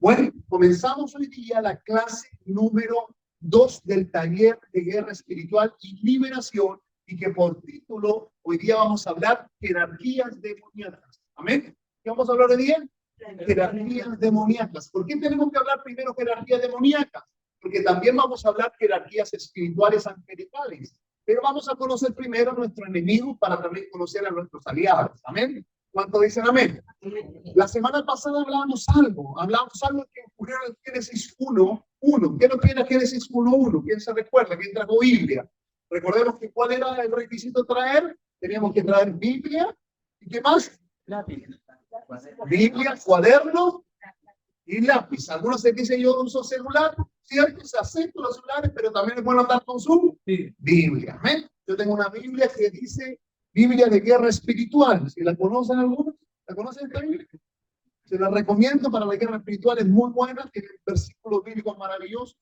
Bueno, comenzamos hoy día la clase número 2 del taller de guerra espiritual y liberación, y que por título hoy día vamos a hablar jerarquías demoníacas. ¿Amén? ¿Qué vamos a hablar hoy día? Jerarquías demoníacas. ¿Por qué tenemos que hablar primero jerarquías demoníacas? Porque también vamos a hablar jerarquías espirituales angelicales. Pero vamos a conocer primero a nuestro enemigo para también conocer a nuestros aliados. ¿Amén? ¿Cuánto dicen amén? La semana pasada hablábamos algo que ocurrió en Génesis 1:1. ¿Qué es lo que era Génesis 1:1? ¿Quién se recuerda? ¿Quién trajo Biblia? Recordemos que ¿cuál era el requisito traer? Teníamos que traer Biblia. ¿Y qué más? Lápiz. Biblia, cuaderno y lápiz. Algunos se dicen yo uso celular, cierto, se aceptan los celulares, pero también es bueno andar con su Biblia. ¿Amén? Yo tengo una Biblia que dice Biblia de guerra espiritual. ¿Si la conocen algunos? ¿La conocen esta Biblia? Se la recomiendo para la guerra espiritual, es muy buena, tiene versículos bíblicos maravillosos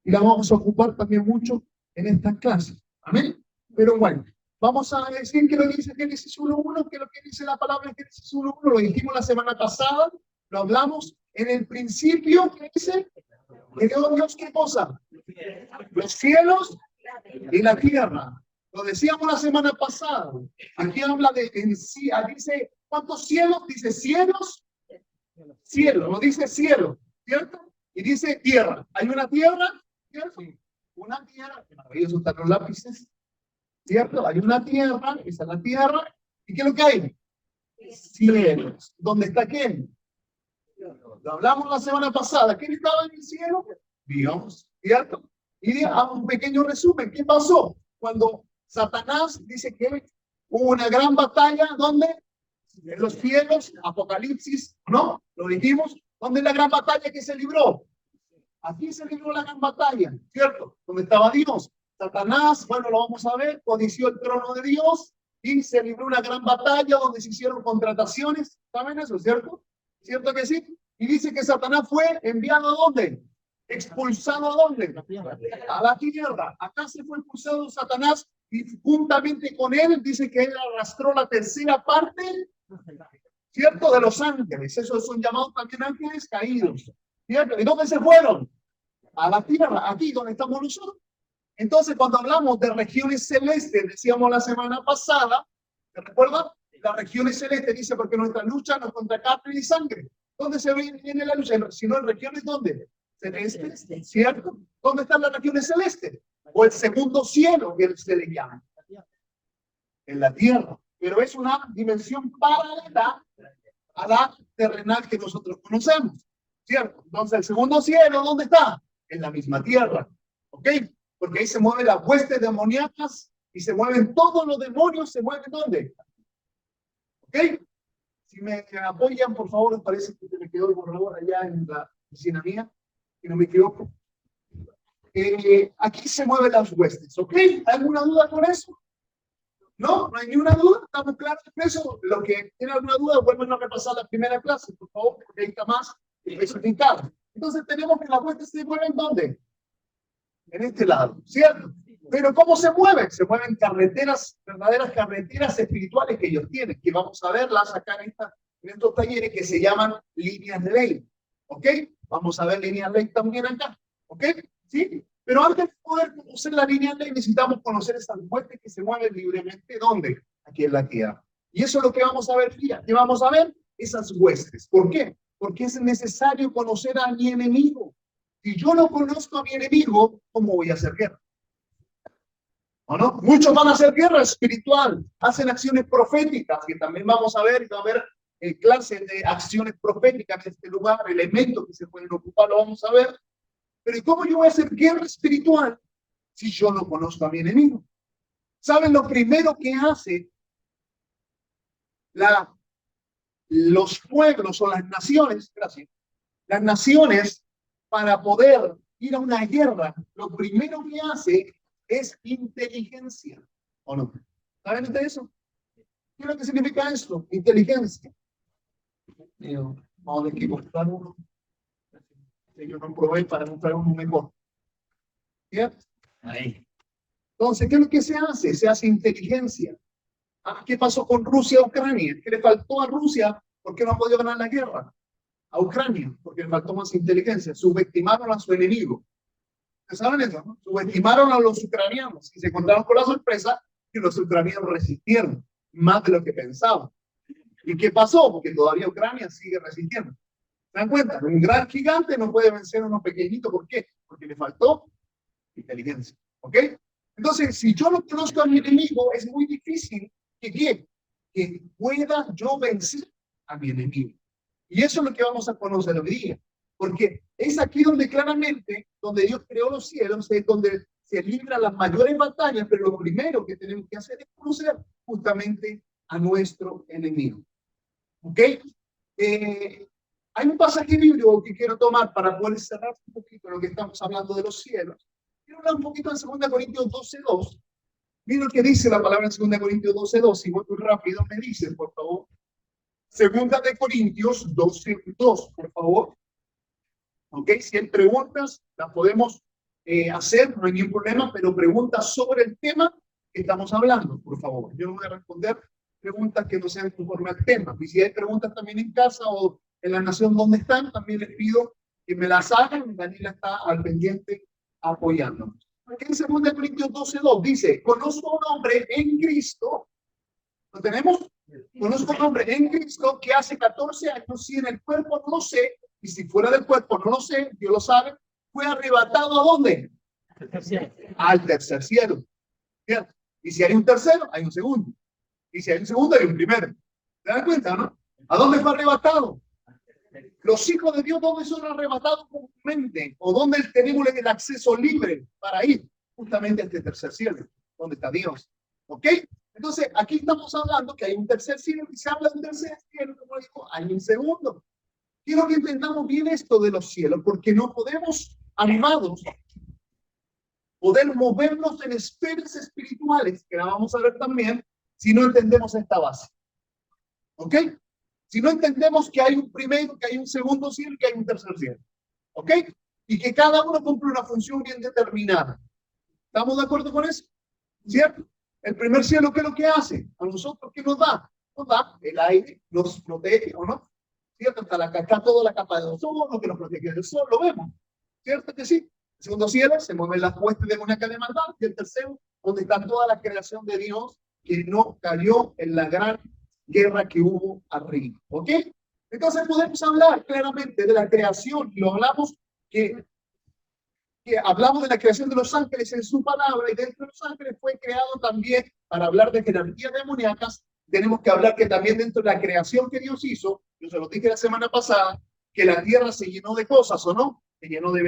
y la vamos a ocupar también mucho en esta clase. Amén. Pero bueno, vamos a decir que lo que dice Génesis 1:1, que lo que dice la palabra en Génesis 1:1, lo dijimos la semana pasada, lo hablamos en el principio, ¿qué dice? Que Dios, ¿qué cosa? Los cielos y la tierra. Lo decíamos la semana pasada. Aquí habla de en sí, dice, ¿cuántos cielos? Dice cielos, cielo, no dice cielo, ¿cierto? Y dice tierra. ¿Hay una tierra? ¿Cierto? Una tierra, que maravilloso están los lápices, ¿cierto? Hay una tierra, esa es la tierra. ¿Y qué es lo que hay? Cielos. ¿Dónde está quién? Lo hablamos la semana pasada. ¿Quién estaba en el cielo? Dios, ¿cierto? Y hagamos un pequeño resumen. ¿Qué pasó? Cuando Satanás dice que hubo una gran batalla, ¿dónde? En los cielos, Apocalipsis, ¿no? Lo dijimos. ¿Dónde es la gran batalla que se libró? Aquí se libró la gran batalla, ¿cierto? ¿Dónde estaba Dios? Satanás, bueno, lo vamos a ver, codició el trono de Dios y se libró una gran batalla donde se hicieron contrataciones. ¿Saben eso, cierto? ¿Cierto que sí? Y dice que Satanás fue enviado ¿a dónde? ¿Expulsado a dónde? A la tierra. Acá se fue expulsado Satanás y juntamente con él dice que él arrastró la tercera parte, ¿cierto? De los ángeles. Esos son llamados también ángeles caídos, ¿cierto? ¿Y dónde se fueron? A la tierra, aquí donde estamos nosotros. Entonces, cuando hablamos de regiones celestes, decíamos la semana pasada, ¿te recuerdas? Las regiones celestes dice porque nuestra lucha no es contra carne y sangre. ¿Dónde se viene la lucha? Si no en regiones, ¿dónde? Celestes, ¿cierto? ¿Dónde están las regiones celestes? O el segundo cielo, que se le llama. En la tierra. Pero es una dimensión paralela a la terrenal que nosotros conocemos, ¿cierto? Entonces, el segundo cielo, ¿dónde está? En la misma tierra, ¿ok? Porque ahí se mueven las huestes demoníacas y se mueven todos los demonios, ¿se mueven dónde? ¿Ok? Si me apoyan, por favor, parece que se me quedó el borrador allá en la oficina mía, si no me equivoco. Aquí se mueven las huestes, ¿ok? ¿Hay alguna duda con eso? ¿No? ¿No hay ninguna duda? ¿Estamos claros en eso? Los que tienen alguna duda, vuelven a repasar la primera clase, por favor, porque ahí está más especificado. Entonces tenemos que las huestes se mueven ¿dónde? En este lado, ¿cierto? Pero ¿cómo se mueven? Se mueven carreteras, verdaderas carreteras espirituales que ellos tienen, que vamos a verlas acá en estos talleres que se llaman líneas de ley, ¿ok? Vamos a ver líneas de ley también acá, ¿ok? ¿Sí? Pero antes de poder conocer la línea de ley necesitamos conocer esas huestes que se mueven libremente, ¿dónde? Aquí en la tierra. Y eso es lo que vamos a ver, ¿qué vamos a ver? Esas huestes. ¿Por qué? Porque es necesario conocer a mi enemigo. Si yo no conozco a mi enemigo, ¿cómo voy a hacer guerra? ¿O no? Muchos van a hacer guerra espiritual, hacen acciones proféticas, que también vamos a ver, y va a haber clases de acciones proféticas en este lugar, elementos que se pueden ocupar, lo vamos a ver. Pero ¿cómo yo voy a hacer guerra espiritual si yo no conozco a mi enemigo? ¿Saben lo primero que hace los pueblos o las naciones? Gracias. Las naciones, para poder ir a una guerra, lo primero que hace es inteligencia. ¿O no? ¿Saben ustedes eso? ¿Qué es lo que significa esto? Inteligencia. Vamos a tener que comprar uno. Yo no probé para comprar uno mejor. ¿Cierto? Ahí. Entonces, ¿qué es lo que se hace? Se hace inteligencia. ¿Qué pasó con Rusia y Ucrania? ¿Qué le faltó a Rusia? ¿Por qué no ha podido ganar la guerra? a Ucrania porque le faltó más inteligencia. Subestimaron a su enemigo. ¿Saben eso? ¿No? Subestimaron a los ucranianos y se encontraron con la sorpresa que los ucranianos resistieron más de lo que pensaban. ¿Y qué pasó? Porque todavía Ucrania sigue resistiendo. ¿Se dan cuenta? Un gran gigante no puede vencer a uno pequeñito. ¿Por qué? Porque le faltó inteligencia. ¿Ok? Entonces, si yo no conozco a mi enemigo, es muy difícil que pueda yo vencer a mi enemigo. Y eso es lo que vamos a conocer hoy día. Porque es aquí donde claramente, donde Dios creó los cielos, es donde se libran las mayores batallas, pero lo primero que tenemos que hacer es conocer justamente a nuestro enemigo. ¿Ok? Hay un pasaje bíblico que quiero tomar para poder cerrar un poquito lo que estamos hablando de los cielos. Quiero hablar un poquito en 2 Corintios 12:2. Mira lo que dice la palabra en 2 Corintios 12:2. Si voy muy rápido, me dicen, por favor. 2 Corintios 12:2, por favor. ¿Ok? Si hay preguntas, las podemos hacer, no hay ningún problema, pero preguntas sobre el tema que estamos hablando, por favor. Yo no voy a responder preguntas que no sean conforme al tema. Y si hay preguntas también en casa o en la nación donde están, también les pido que me las hagan. Daniela está al pendiente apoyándonos. Aquí en 2 Corintios 12:2 dice, conozco a un hombre en Cristo. ¿Lo tenemos? Conozco a un hombre en Cristo que hace 14 años, si en el cuerpo no lo sé, y si fuera del cuerpo no lo sé, Dios lo sabe, fue arrebatado ¿a dónde? Al tercer cielo. ¿Cierto? Y si hay un tercero, hay un segundo. Y si hay un segundo, hay un primero. ¿Se dan cuenta, no? ¿A dónde fue arrebatado? Los hijos de Dios, ¿dónde son arrebatados comúnmente? ¿O dónde tenemos el acceso libre para ir? Justamente a este tercer cielo, donde está Dios. ¿Ok? Entonces, aquí estamos hablando que hay un tercer cielo, y se habla de un tercer cielo, como digo, hay un segundo. Quiero que entendamos bien esto de los cielos, porque no podemos, animados, poder movernos en esferas espirituales, que la vamos a ver también, si no entendemos esta base. ¿Ok? Si no entendemos que hay un primero, que hay un segundo cielo y que hay un tercer cielo. ¿Ok? Y que cada uno cumple una función bien determinada. ¿Estamos de acuerdo con eso? ¿Cierto? El primer cielo, ¿qué es lo que hace? A nosotros, ¿qué nos da? Nos da el aire, nos protege, ¿o no? ¿Cierto? Acá toda la capa de ozono que nos protege del sol, lo vemos. ¿Cierto que sí? El segundo cielo se mueven las huestes demoníacas de maldad. Y el tercero, donde está toda la creación de Dios que no cayó en la gran guerra que hubo arriba. ¿Ok? Entonces podemos hablar claramente de la creación. Y lo hablamos que hablamos de la creación de los ángeles en su palabra, y dentro de los ángeles fue creado también, para hablar de jerarquías demoníacas, tenemos que hablar que también dentro de la creación que Dios hizo, yo se lo dije la semana pasada, que la tierra se llenó de cosas, ¿o no? Se llenó de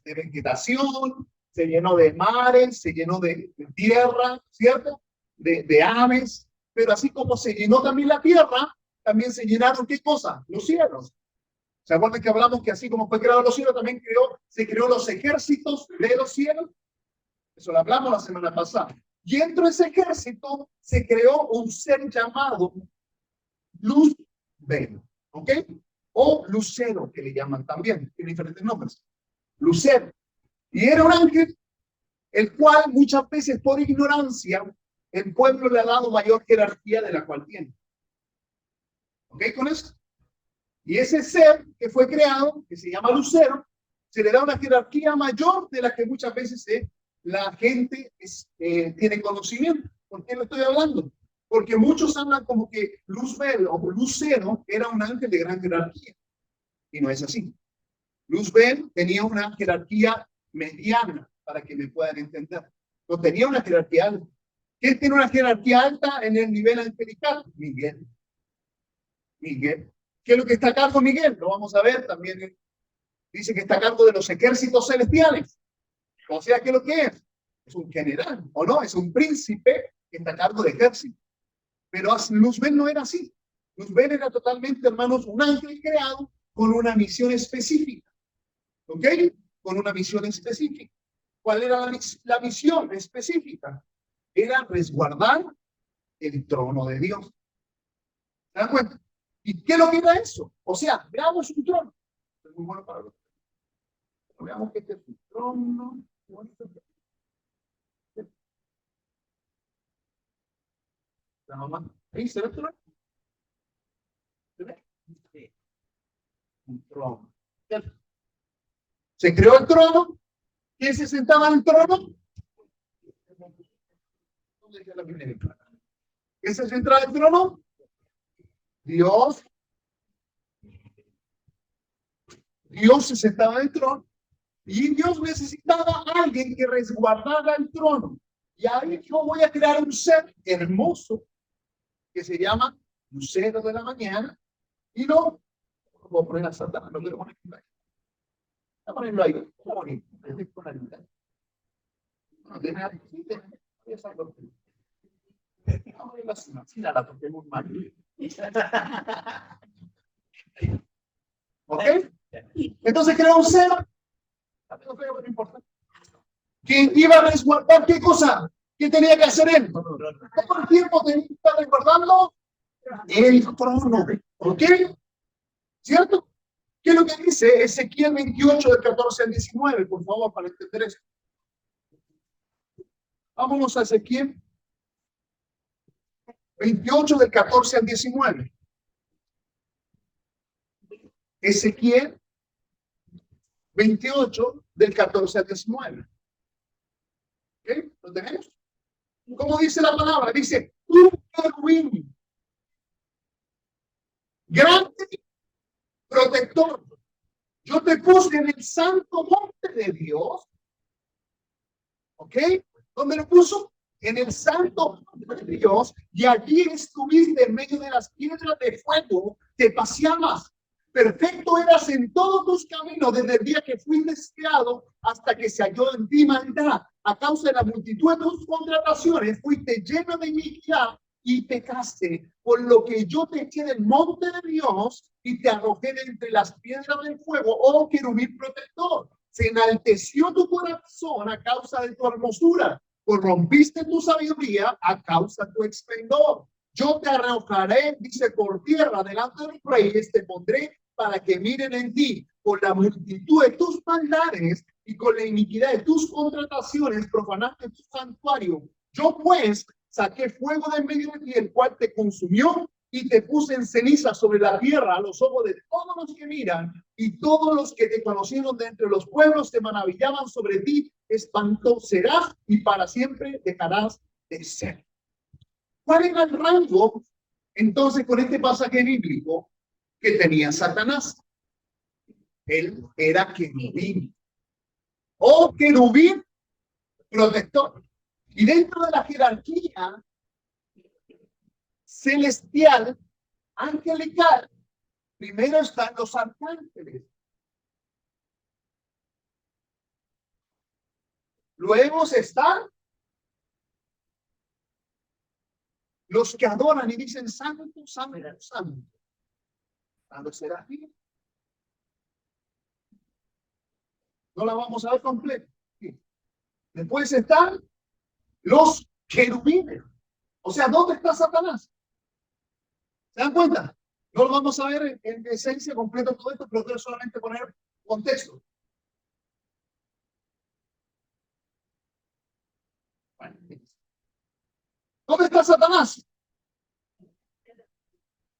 vegetación, se llenó de mares, se llenó de tierra, ¿cierto? De aves, pero así como se llenó también la tierra, también se llenaron, ¿qué cosa? Los cielos. ¿Se acuerdan que hablamos que así como fue creado los cielos, también se creó los ejércitos de los cielos? Eso lo hablamos la semana pasada. Y dentro de ese ejército se creó un ser llamado Luzbel, ¿ok? O Lucero, que le llaman también, tiene diferentes nombres. Lucero. Y era un ángel, el cual muchas veces por ignorancia, el pueblo le ha dado mayor jerarquía de la cual tiene. ¿Ok con eso? Y ese ser que fue creado, que se llama Lucero, se le da una jerarquía mayor de la que muchas veces la gente tiene conocimiento. ¿Por qué lo estoy hablando? Porque muchos hablan como que Luzbel o Lucero era un ángel de gran jerarquía. Y no es así. Luzbel tenía una jerarquía mediana, para que me puedan entender. No tenía una jerarquía alta. ¿Quién tiene una jerarquía alta en el nivel angelical? Miguel. Miguel. ¿Qué es lo que está a cargo Miguel? Lo vamos a ver también. Dice que está a cargo de los ejércitos celestiales. O sea, ¿qué es lo que es? Es un general, ¿o no? Es un príncipe que está a cargo de ejército. Pero Luzbel no era así. Luzbel era totalmente, hermanos, un ángel creado con una misión específica. ¿Ok? Con una misión específica. ¿Cuál era la misión específica? Era resguardar el trono de Dios. ¿Se dan cuenta? ¿Y qué es lo que era eso? O sea, veamos un trono. Es muy bueno para los. Veamos que este es un trono. La mamá. Ahí se ve el trono. ¿Se ve? Sí. trono. Se creó el trono. ¿Quién se sentaba en el trono? ¿Quién se sentaba en el trono? Dios. Dios se sentaba en el trono y Dios necesitaba a alguien que resguardara el trono. Y ahí yo voy a crear un ser hermoso que se llama Lucero de la Mañana y no voy a poner a Satanás, no quiero ponerlo ahí. Voy a ponerlo ahí. Está bonito. No, deja ahí. ¿Ok? Entonces crea un ser que iba a resguardar qué cosa, qué tenía que hacer él. Todo el tiempo tenía que estar resguardando el trono. ¿Ok? ¿Cierto? ¿Qué es lo que dice Ezequiel 28 del 14 al 19? Por favor, para entender esto. Vámonos a Ezequiel 28 del 14 al 19. Ezequiel 28 del 14 al 19. ¿Ok? ¿Lo tenemos? ¿Cómo dice la palabra? Dice, un querubín grande, protector. Yo te puse en el santo monte de Dios. ¿Ok? ¿Dónde lo puso? En el santo monte de Dios. Y allí estuviste en medio de las piedras de fuego. Te paseabas. Perfecto eras en todos tus caminos desde el día que fuiste criado hasta que se halló en ti maldad. A causa de la multitud de tus contrataciones, fuiste lleno de iniquidad y pecaste, por lo que yo te eché del monte de Dios y te arrojé de entre las piedras del fuego, oh querubín protector. Se enalteció tu corazón a causa de tu hermosura, corrompiste tu sabiduría a causa de tu esplendor. Yo te arrojaré, dice, por tierra delante de los reyes, te pondré para que miren en ti, por la multitud de tus maldades y con la iniquidad de tus contrataciones, profanaste tu santuario. Yo pues saqué fuego de en medio de ti, el cual te consumió y te puse en ceniza sobre la tierra a los ojos de todos los que miran, y todos los que te conocieron de entre los pueblos se maravillaban sobre ti. Espanto serás y para siempre dejarás de ser. ¿Cuál era el rango entonces con este pasaje bíblico que tenía Satanás? Él era querubín. O querubín protector. Y dentro de la jerarquía celestial, angelical, primero están los arcángeles. Luego están los que adoran y dicen santo, santo, santo. A los serafines. No la vamos a ver completa. Después están los querubines. O sea, ¿dónde está Satanás? ¿Se dan cuenta? No lo vamos a ver en esencia completa todo esto, pero quiero solamente poner contexto. ¿Dónde está Satanás?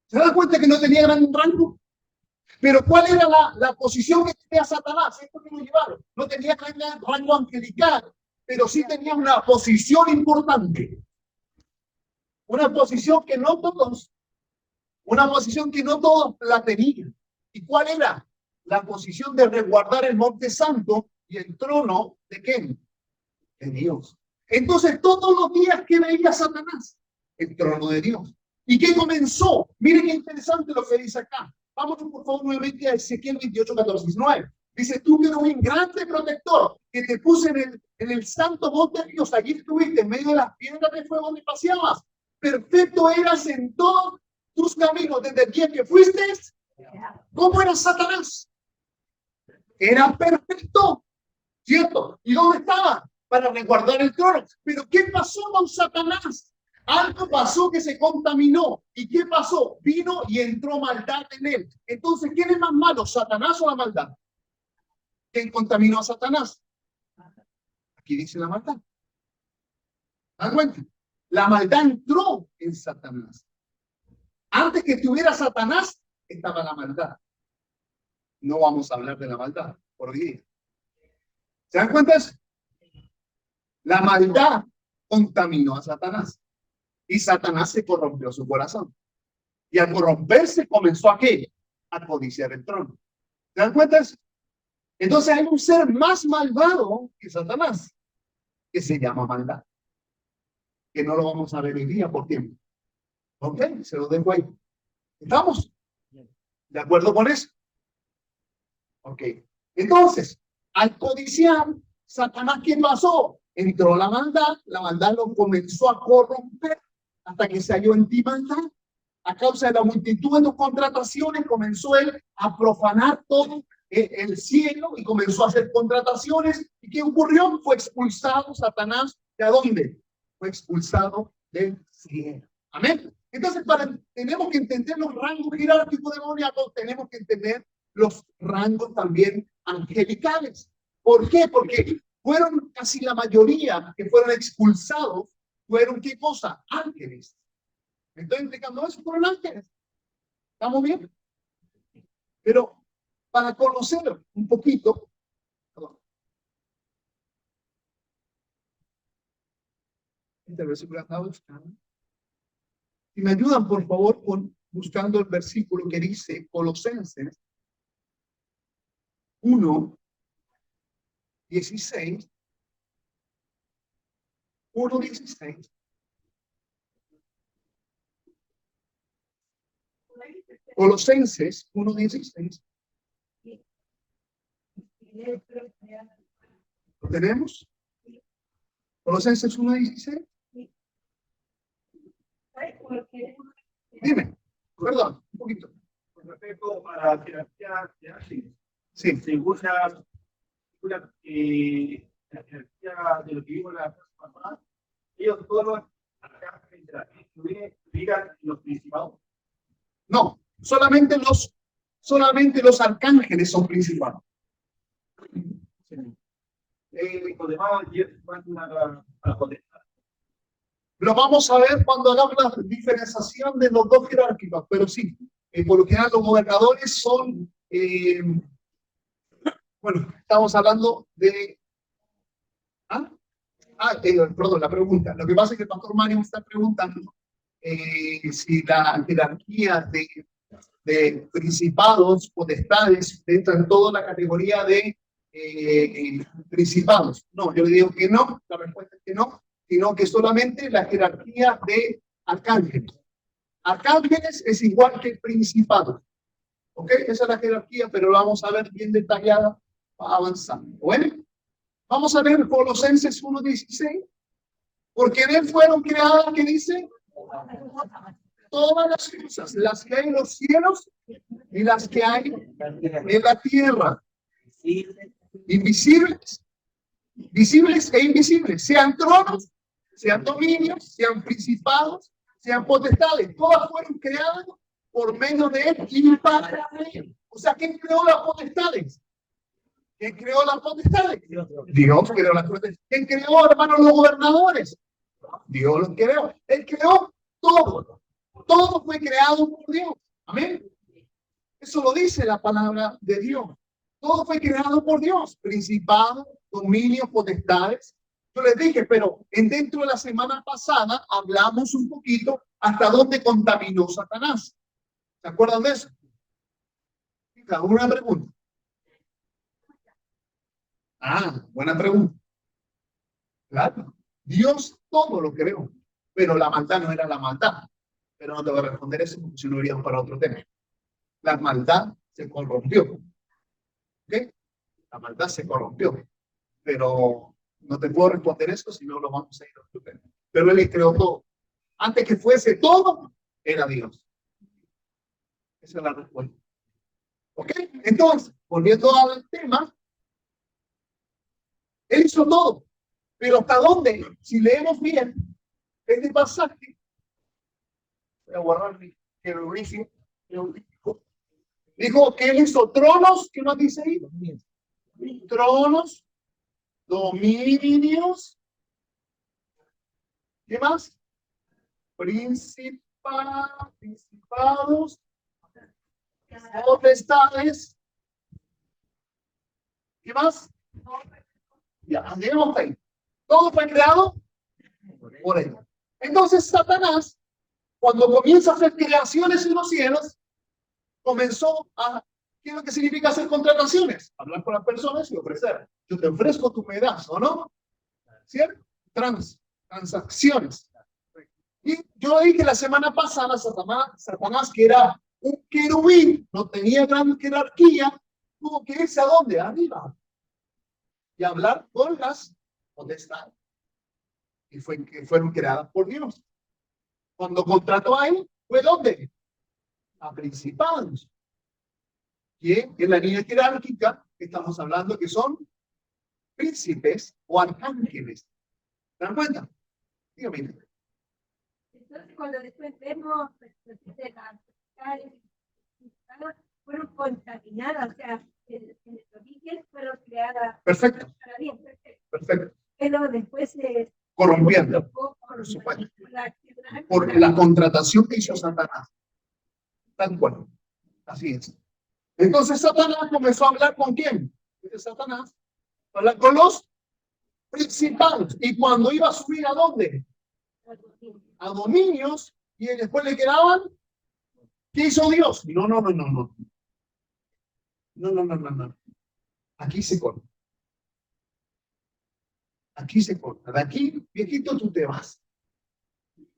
¿Se dan cuenta que no tenía gran rango? Pero ¿cuál era la posición que tenía Satanás? Esto que lo llevaron. No tenía gran rango angelical, pero sí tenía una posición importante. Una posición que no todos la tenían. ¿Y cuál era? La posición de resguardar el monte santo y el trono de quién? De Dios. Entonces, todos los días que veía Satanás, el trono de Dios. ¿Y qué comenzó? Miren qué interesante lo que dice acá. Vamos por favor nuevamente a Ezequiel 28, 14, 19. Dice, tú que eres un grande protector, que te puse en el santo monte de Dios, allí estuviste en medio de las piedras de fuego donde paseabas. Perfecto eras en todos tus caminos desde el día que fuiste. ¿Cómo era Satanás? Era perfecto, ¿cierto? ¿Y dónde estaba? Para resguardar el trono. Pero ¿qué pasó con Satanás? Algo pasó que se contaminó. ¿Y qué pasó? Vino y entró maldad en él. Entonces, ¿quién es más malo, Satanás o la maldad? ¿Quién contaminó a Satanás? Aquí dice la maldad. ¿Dan cuenta? La maldad entró en Satanás. Antes que estuviera Satanás, estaba la maldad. No vamos a hablar de la maldad por hoy día. ¿Se dan cuenta? La maldad contaminó a Satanás y Satanás se corrompió su corazón. Y al corromperse comenzó a ¿qué? A codiciar el trono. ¿Se dan cuenta? Entonces hay un ser más malvado que Satanás, que se llama maldad. Que no lo vamos a ver hoy día por tiempo. ¿Ok? Se lo dejo ahí. ¿Estamos? ¿De acuerdo con eso? Ok. Entonces, al codiciar, Satanás, ¿qué pasó? Entró la maldad lo comenzó a corromper hasta que se halló en ti maldad. A causa de la multitud de tus contrataciones, comenzó él a profanar todo el cielo y comenzó a hacer contrataciones. ¿Y qué ocurrió? Fue expulsado Satanás. ¿De dónde? Fue expulsado del cielo. Amén. Entonces, tenemos que entender los rangos jerárquicos demoníacos, tenemos que entender los rangos también angelicales. ¿Por qué? Porque fueron casi la mayoría que fueron expulsados, fueron ¿qué cosa? Ángeles. ¿Me estoy explicando eso? Fueron ángeles. ¿Estamos bien? Pero para conocer un poquito, este versículo estaba buscando. Si me ayudan, por favor, buscando el versículo que dice Colosenses 1:16. 1:16. Colosenses 1:16. ¿Lo tenemos? Colosenses 1:16. Dime, perdón, un poquito. Con respecto a la jerarquía de ángeles, Sí. se usa la jerarquía de lo que vimos la próxima semana. Ellos todos digan los principados. No, solamente los arcángeles son principados. Los demás van a la potestad. Lo vamos a ver cuando hagamos la diferenciación de los dos jerárquicos, pero sí, por lo general los gobernadores son, bueno, estamos hablando de... perdón, la pregunta. Lo que pasa es que el pastor Mario me está preguntando si la jerarquía de principados, potestades, entra en toda la categoría de principados. No, yo le digo que no, la respuesta es que no, sino que solamente la jerarquía de arcángeles. Arcángeles es igual que principados. ¿Ok? Esa es la jerarquía, pero lo vamos a ver bien detallada para avanzar. Bueno, vamos a ver Colosenses 1:16. Porque en él fueron creadas, ¿qué dice? Todas las cosas, las que hay en los cielos y las que hay en la tierra. Invisibles, visibles e invisibles, sean tronos, sean dominios, sean principados, sean potestades, todas fueron creadas por medio de él y para él. O sea, ¿quién creó las potestades? ¿Quién creó las potestades? Dios creó las potestades. ¿Quién creó, hermanos, los gobernadores? Dios los creó. Él creó todo. Todo fue creado por Dios. Amén. Eso lo dice la palabra de Dios. Todo fue creado por Dios. Principados, dominios, potestades. Yo les dije, pero dentro de la semana pasada hablamos un poquito hasta dónde contaminó Satanás. ¿Se acuerdan de eso? Una pregunta. Buena pregunta. Claro. Dios todo lo creó, pero la maldad no era la maldad. Pero no te voy a responder eso, porque si no iríamos para otro tema. La maldad se corrompió. ¿Ok? La maldad se corrompió. Pero no te puedo responder eso, si no lo vamos a ir a otro tema. Pero él creó todo. Antes que fuese todo, era Dios. Esa es la respuesta. ¿Ok? Entonces, volviendo al tema, él hizo todo. Pero ¿hasta dónde? Si leemos bien este pasaje, voy a guardar mi jeroglífico. Dijo que él hizo tronos, ¿qué más dice ahí? Tronos, dominios, ¿qué más? Principados, potestades ¿Qué más? Ya, llegamos ahí. Todo fue creado por él. Entonces, Satanás, cuando comienza a hacer creaciones en los cielos, comenzó a, ¿qué es lo que significa hacer contrataciones? Hablar con las personas y ofrecer. Yo te ofrezco, tú me das, ¿o no? ¿Cierto? Transacciones. Y yo dije la semana pasada, Satanás, que era un querubín, no tenía gran jerarquía, tuvo que irse a dónde? Arriba. Y hablar con las potestades. Y fueron creadas por Dios. Cuando contrató a él, ¿fue dónde? A principados. Y en la línea jerárquica estamos hablando que son príncipes o arcángeles. ¿Se dan cuenta? Dígame. Entonces, cuando después vemos de las fueron contaminadas, o sea, en el origen fueron creadas. Perfecto. Para bien, perfecto. Perfecto. Pero después se corrompiendo. Por supuesto. Porque la contratación que hizo Satanás. Tal cual. Así es. Entonces Satanás comenzó a hablar con quién? Satanás. Hablar con los principados. Y cuando iba a subir a dónde? A dominios. Y después le quedaban. ¿Qué hizo Dios? No. No. Aquí se corta. Aquí se corta. De aquí, viejito, tú te vas. ¿Te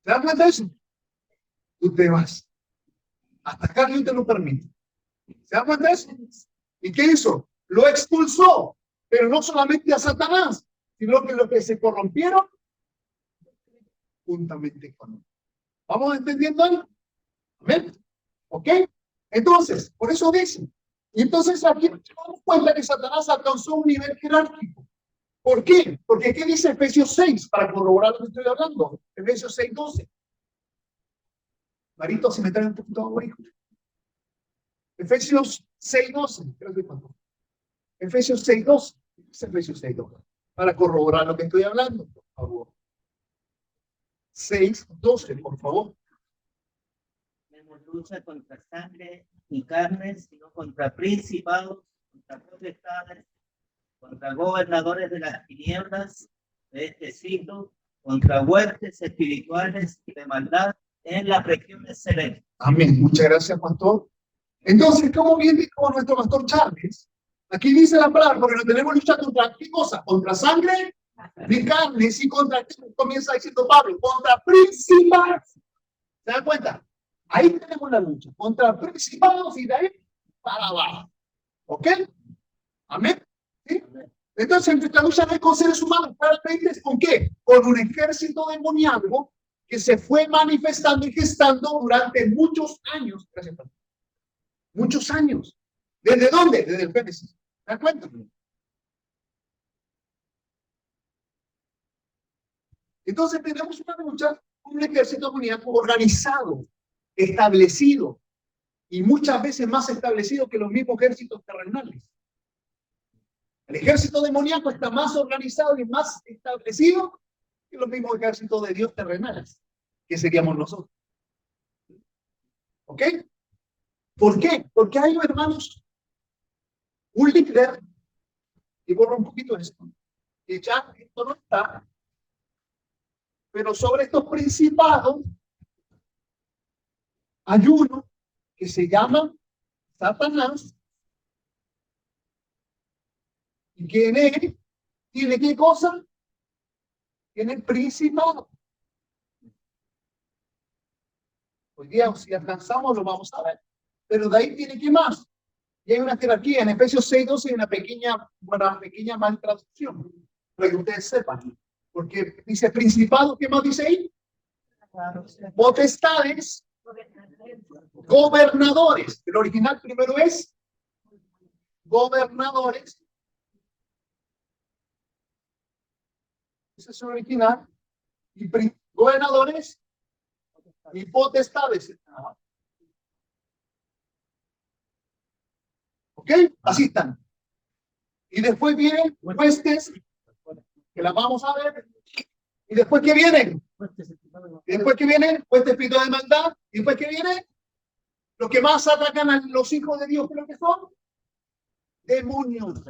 das cuenta de eso? Tú te vas. Hasta acá Dios te lo permite. ¿Se dan cuenta de eso? ¿Y qué hizo? Lo expulsó. Pero no solamente a Satanás, sino que los que se corrompieron juntamente con él. ¿Vamos entendiendo algo? ¿Amén? ¿Ok? Entonces, por eso dice. Y entonces aquí nos damos cuenta que Satanás alcanzó un nivel jerárquico. ¿Por qué? Porque ¿qué dice Efesios 6? Para corroborar lo que estoy hablando. Efesios 6:12. Marito, si me trae un poquito de agua, hijo. Efesios 6:12. Efesios 6:12. Efesios 6:12. Para corroborar lo que estoy hablando, por favor. 6:12, por favor. No lucha contra sangre ni carne, sino contra principados, contra potestades, contra gobernadores de las tinieblas de este siglo, contra huestes espirituales de maldad en las regiones celestes. Amén. Muchas gracias, pastor. Entonces, ¿cómo bien dijo nuestro pastor Charles? Aquí dice la palabra, porque no tenemos lucha contra qué cosa, contra sangre ni carne, y contra, comienza diciendo Pablo, contra principados. ¿Se dan cuenta? Ahí tenemos la lucha, contra principados y de ahí para abajo. ¿Ok? Amén. ¿Sí? Entonces, nuestra lucha no es con seres humanos, realmente es con qué? Con un ejército demoníaco que se fue manifestando y gestando durante muchos años. Gracias, Padre. Muchos años. ¿Desde dónde? Desde el Génesis. ¿Se dan cuenta? Entonces tenemos una lucha, un ejército demoníaco organizado, establecido, y muchas veces más establecido que los mismos ejércitos terrenales. El ejército demoníaco está más organizado y más establecido que los mismos ejércitos de Dios terrenales, que seríamos nosotros. ¿Ok? ¿Por qué? Porque hay, hermanos, un líder, y borro un poquito esto, que ya esto no está, pero sobre estos principados hay uno que se llama Satanás, y que en él tiene ¿qué cosa? Tiene el principado. Hoy día, si alcanzamos, lo vamos a ver. Pero de ahí tiene ¿qué más? Y hay una jerarquía. En Efesios 6:12 hay una pequeña mal traducción, para que ustedes sepan. Porque dice principado, ¿qué más dice ahí? Potestades, gobernadores. El original primero es gobernadores. Ese es el original. Y gobernadores y potestades. ¿Ok? Así están. Y después vienen huestes, que las vamos a ver. Y después, ¿qué vienen? Y después, ¿qué vienen? Huestes espirituales de maldad. Y después, ¿qué viene? Los que más atacan a los hijos de Dios, ¿qué es lo que son? demonios.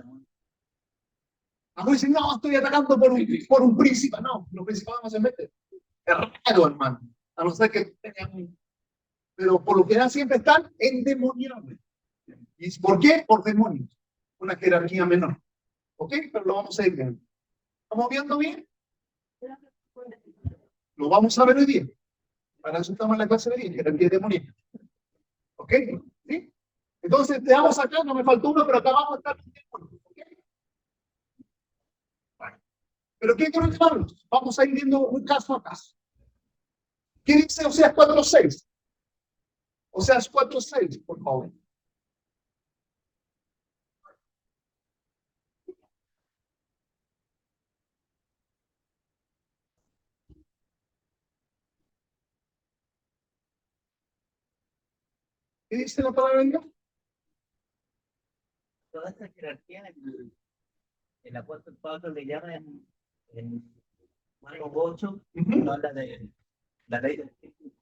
Algunos dicen, no, estoy atacando por un príncipe. No, los principados no se meten. Es raro, hermano. A no ser que tengan... Pero por lo general siempre están endemoniados. ¿Y por qué? Por demonios. Una jerarquía menor. ¿Ok? Pero lo vamos a ir viendo. ¿Estamos viendo bien? Lo vamos a ver hoy día. Para eso estamos en la clase de hoy día, jerarquía demoníaca. ¿Ok? ¿Sí? Entonces, te damos acá, no me faltó uno, pero acá vamos a estar. ¿Okay? Bueno. Pero ¿qué quiero hermanos? Vamos a ir viendo un caso a caso. ¿Qué dice Oseas 4:6? Oseas 4:6, por favor. ¿Qué dice la palabra de Dios? Toda esta jerarquía, el apóstol Pablo le llama en Marcos 8, no habla de la ley del espíritu,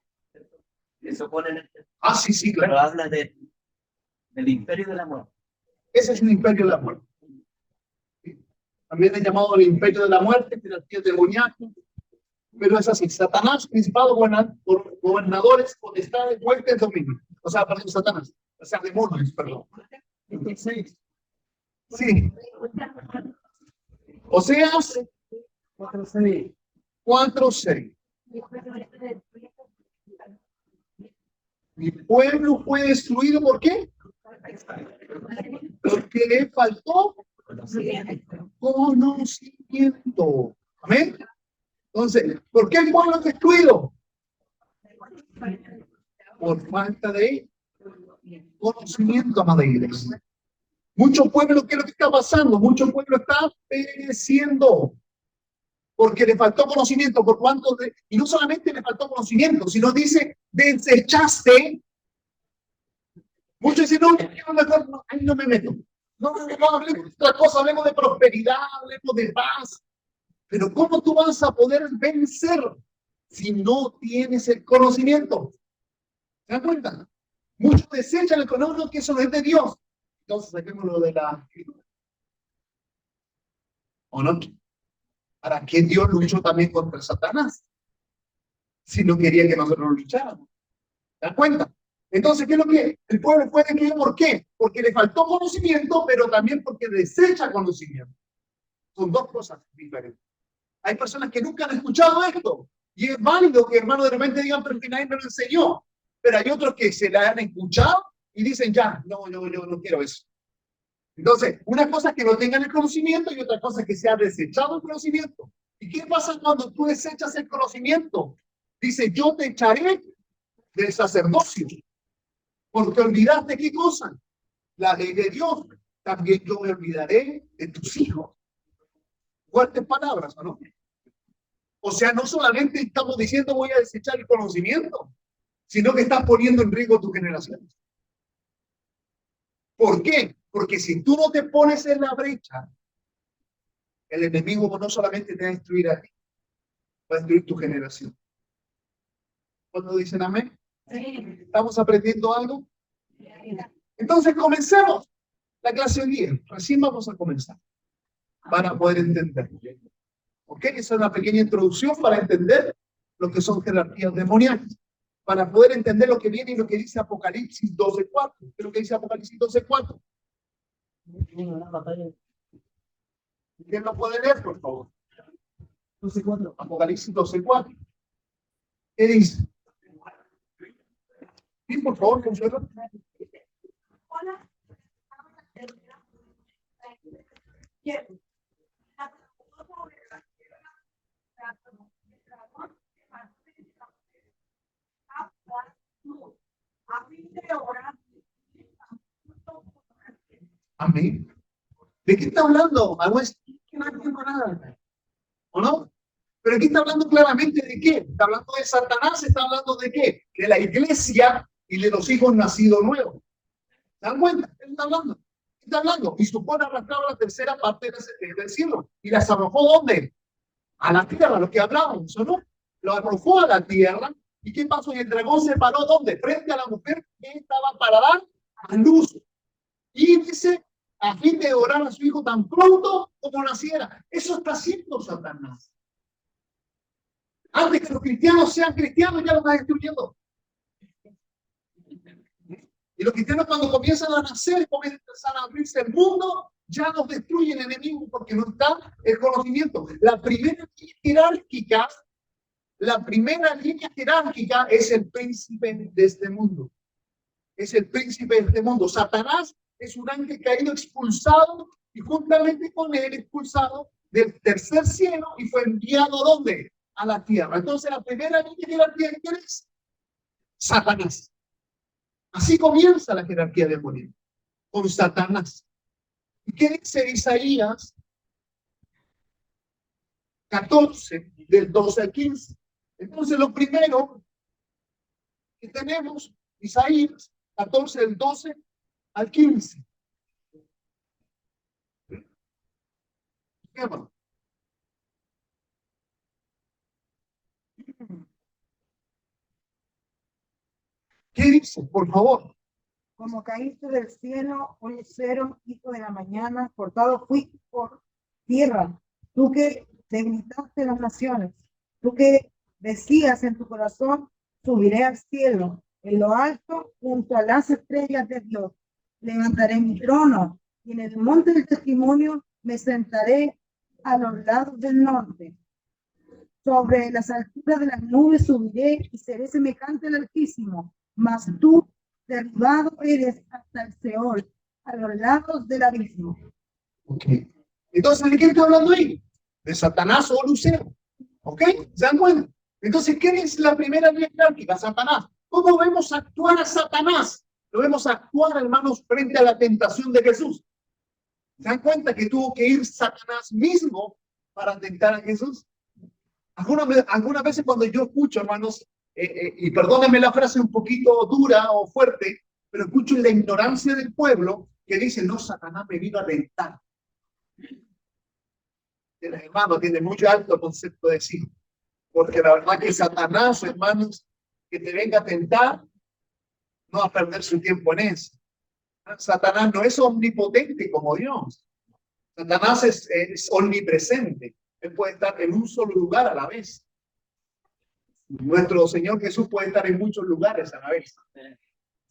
que se opone en el texto, Sí, sí, pero claro. habla del imperio del amor. Ese es el imperio de la muerte. También es llamado el imperio de la muerte, jerarquía demoníaca. Pero es así: Satanás, principado, gobernadores, potestades, huestes, dominio. O sea, perdón, Satanás. O sea, demonios, perdón. Sí. Oseas 4:6. Mi pueblo fue destruido, ¿por qué? Porque le faltó conocimiento. Amén. Entonces, ¿por qué el pueblo es destruido? Por falta de conocimiento, amada iglesia. Mucho pueblo, ¿qué es lo que está pasando? Mucho pueblo está pereciendo porque le faltó conocimiento. Por cuanto y no solamente le faltó conocimiento, sino dice, desechaste. Muchos dicen, no, mejor no, ahí no me meto. No, hablemos de otra cosa, hablemos de prosperidad, hablemos de paz. Pero ¿cómo tú vas a poder vencer si no tienes el conocimiento? ¿Se dan cuenta? Muchos desechan el conocimiento, que eso no es de Dios. Entonces saquémoslo de la escritura. ¿O no? ¿Para qué Dios luchó también contra Satanás? Si no quería que nosotros lucháramos. ¿Se dan cuenta? Entonces, ¿qué es lo que el pueblo fue destruido? ¿Por qué? Porque le faltó conocimiento, pero también porque desecha conocimiento. Son dos cosas diferentes. Hay personas que nunca han escuchado esto. Y es válido que, hermanos, de repente digan, pero que nadie me lo enseñó. Pero hay otros que se la han escuchado y dicen, ya, no, yo no quiero eso. Entonces, una cosa es que no tengan el conocimiento y otra cosa es que se ha desechado el conocimiento. ¿Y qué pasa cuando tú desechas el conocimiento? Dice, yo te echaré del sacerdocio. Porque olvidaste qué cosa, la ley de Dios. También yo me olvidaré de tus hijos. Fuertes palabras, ¿o no? O sea, no solamente estamos diciendo voy a desechar el conocimiento, sino que estás poniendo en riesgo tu generación. ¿Por qué? Porque si tú no te pones en la brecha, el enemigo no solamente te va a destruir a ti, va a destruir tu generación. ¿Cuándo dicen amén? ¿Estamos aprendiendo algo? Entonces comencemos la clase hoy día. Recién vamos a comenzar para poder entender. ¿Ok? Esa es una pequeña introducción para entender lo que son jerarquías demoníacas. Para poder entender lo que viene y lo que dice Apocalipsis 12:4. ¿Qué es lo que dice Apocalipsis 12:4? ¿Quién lo puede leer, por favor? 12:4. Apocalipsis 12:4. ¿Qué dice? Sí, por favor, Consuelo. Amén. ¿De qué está hablando? Algo es que no entiendo nada. ¿O no? Pero aquí está hablando claramente de qué. Está hablando de Satanás, está hablando de qué. De la iglesia y de los hijos nacidos nuevos. ¿Se dan cuenta? ¿Qué está hablando? ¿Qué está hablando? Y supone arrastraba la tercera parte del cielo. ¿Y las arrojó dónde? A la tierra, lo que hablábamos, ¿o no? Lo arrojó a la tierra. ¿Y qué pasó? Y el dragón se paró ¿dónde? Frente a la mujer que estaba para dar a luz. Y dice, a fin de devorar a su hijo tan pronto como naciera. Eso está haciendo Satanás. Antes que los cristianos sean cristianos, ya lo está destruyendo. Y los cristianos cuando comienzan a nacer, comienzan a abrirse el mundo, ya nos destruye el enemigo porque no está el conocimiento. La primera línea jerárquica es el príncipe de este mundo. Es el príncipe de este mundo. Satanás es un ángel caído expulsado y juntamente con él expulsado del tercer cielo y fue enviado ¿dónde? A la tierra. Entonces la primera línea jerárquica, ¿quién es? Satanás. Así comienza la jerarquía demoníaca, con Satanás. ¿Y qué dice Isaías 14, del 12 al 15? Entonces lo primero que tenemos, Isaías 14, del 12 al 15. ¿Qué dice? Por favor. Como caíste del cielo, oh lucero, hijo de la mañana, cortado fui por tierra. Tú que debilitaste las naciones, tú que decías en tu corazón, subiré al cielo, en lo alto, junto a las estrellas de Dios. Levantaré mi trono, y en el monte del testimonio me sentaré a los lados del norte. Sobre las alturas de las nubes subiré y seré semejante al Altísimo, mas tú derribado eres hasta el Seol, a los lados del abismo. Ok. Entonces, ¿de quién está hablando ahí? De Satanás o Lucero. ¿Ok? ¿Se dan cuenta? Entonces, ¿quién es la primera línea jerárquica? Satanás. ¿Cómo vemos actuar a Satanás? Lo vemos actuar, hermanos, frente a la tentación de Jesús. ¿Se dan cuenta que tuvo que ir Satanás mismo para tentar a Jesús? Algunas veces cuando yo escucho, hermanos, y perdónenme la frase un poquito dura o fuerte, pero escucho la ignorancia del pueblo que dice, no, Satanás me vino a tentar. El hermano tiene muy alto concepto de sí, porque la verdad que Satanás, hermanos, que te venga a tentar, no va a perder su tiempo en eso. Satanás no es omnipotente como Dios. Satanás es omnipresente. Él puede estar en un solo lugar a la vez. Nuestro Señor Jesús puede estar en muchos lugares a la vez. ¿Se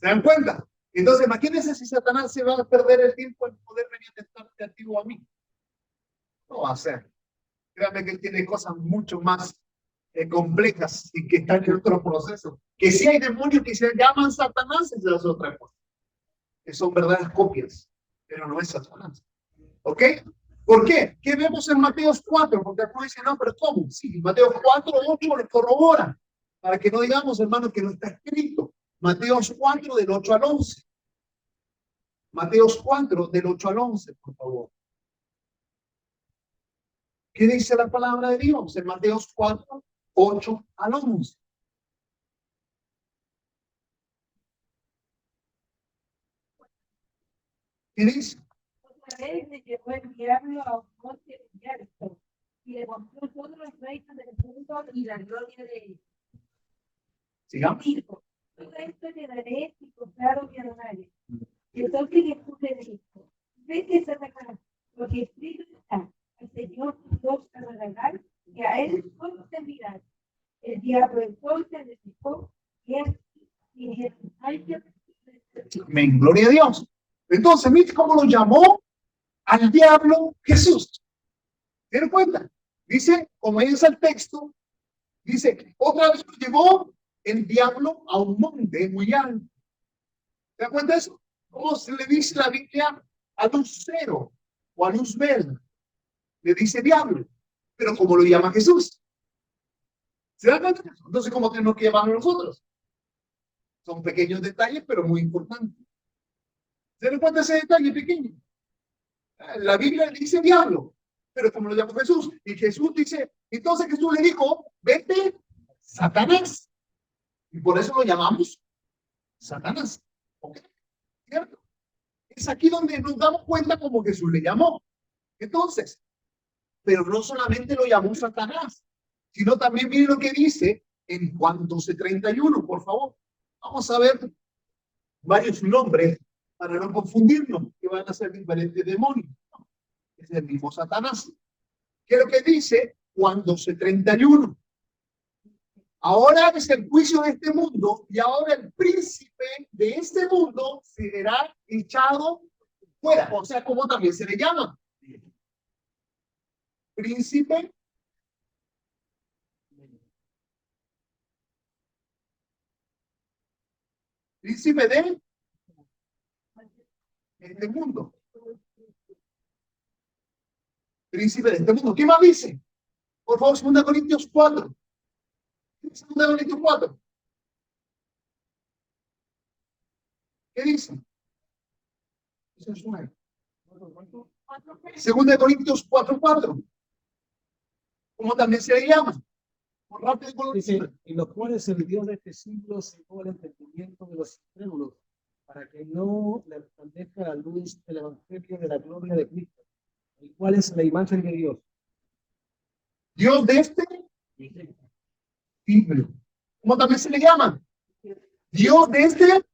dan cuenta? Entonces, imagínense si Satanás se va a perder el tiempo en poder venir a tentarte a ti o a mí. No va a ser. Créanme que él tiene cosas mucho más complejas y que están en otro proceso. Que si hay demonios que se llaman Satanás, esa es otra cosa. Que son verdaderas copias, pero no es Satanás. ¿Ok? ¿Por qué? ¿Qué vemos en Mateo 4? Porque algunos dicen, no, pero ¿cómo? Sí, Mateo 4, 8 lo corrobora. Para que no digamos, hermanos, que no está escrito. Mateo 4, del 8 al 11. Mateo 4, del 8 al 11, por favor. ¿Qué dice la palabra de Dios en Mateo 4, 8 al 11? ¿Qué dice? Otra vez le llevó el diablo a un monte abierto y le mostró todos los reinos del mundo y la gloria de él. Sigamos. Dijo, todo esto le daré y compraron mi adoraré. Entonces Jesús le dijo, vete Satanás, porque escrito está, al Señor tu Dios adorarás y a él solo servirás. El diablo entonces le dijo, y Jesús, Amén, gloria a Dios. Entonces, mire cómo lo llamó al diablo Jesús. ¿Se dan cuenta? Dice, como dice el texto, dice, otra vez lo llevó el diablo a un monte muy alto. ¿Se dan cuenta de eso? ¿Cómo se le dice la Biblia a Lucero o a Luzbel? Le dice diablo, pero como lo llama Jesús. ¿Se dan cuenta de eso? Entonces, ¿cómo tenemos que llamarlo nosotros? Son pequeños detalles, pero muy importantes. ¿Se dan cuenta de ese detalle pequeño? La Biblia le dice diablo, pero como lo llamó Jesús, y Jesús dice, entonces Jesús le dijo, vete, Satanás. Y por eso lo llamamos Satanás. ¿Ok? ¿Cierto? Es aquí donde nos damos cuenta como Jesús le llamó. Entonces, pero no solamente lo llamó Satanás, sino también miren lo que dice en Juan 12:31, por favor. Vamos a ver varios nombres para no confundirnos, que van a ser diferentes demonios. No, es el mismo Satanás. ¿Qué es lo que dice Juan 12:31? Ahora es el juicio de este mundo y ahora el príncipe de este mundo será echado fuera. O sea, ¿cómo también se le llama? Príncipe de este mundo. Príncipe de este mundo. ¿Qué más dice? Por favor, 2 Corintios 4. 2 Corintios 4. ¿Qué dice? 2 Corintios 4:4. ¿Cómo también se le llama? Por rápido con Dice, en los cuales el Dios de este siglo cegó el entendimiento de los incrédulos, para que no le resplandezca la luz del evangelio de la gloria de Cristo, el cual es la imagen de Dios. Dios de este siglo. ¿Cómo también se le llama? Dios de este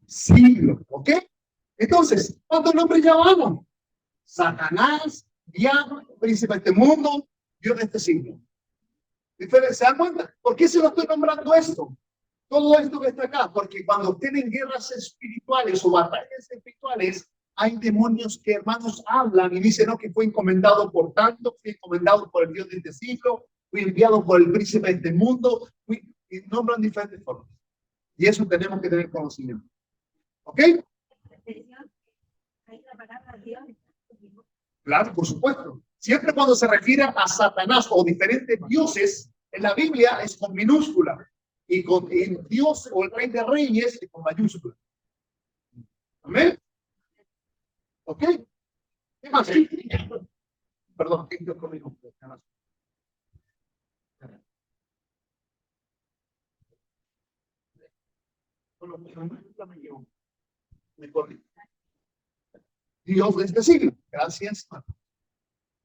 siglo. ¿Ok? Entonces, ¿cuántos nombres llamamos? Satanás, diablo, príncipe de este mundo, Dios de este siglo. ¿Se dan cuenta? ¿Por qué se lo estoy nombrando esto? Todo esto que está acá, porque cuando tienen guerras espirituales o batallas espirituales, hay demonios que, hermanos, hablan y dicen, no, que fue encomendado por tanto, fui encomendado por el Dios de este siglo, fui enviado por el príncipe de este mundo, y nombran diferentes formas. Y eso tenemos que tener conocimiento. ¿Ok? Claro, por supuesto. Siempre cuando se refiere a Satanás o diferentes dioses, en la Biblia es con minúscula. Y con el Dios o el Rey de Reyes es con mayúscula. ¿Amén? ¿Ok? ¿Qué más? Perdón, ¿qué Dios conmigo? Me corrí. Dios de este siglo. Gracias.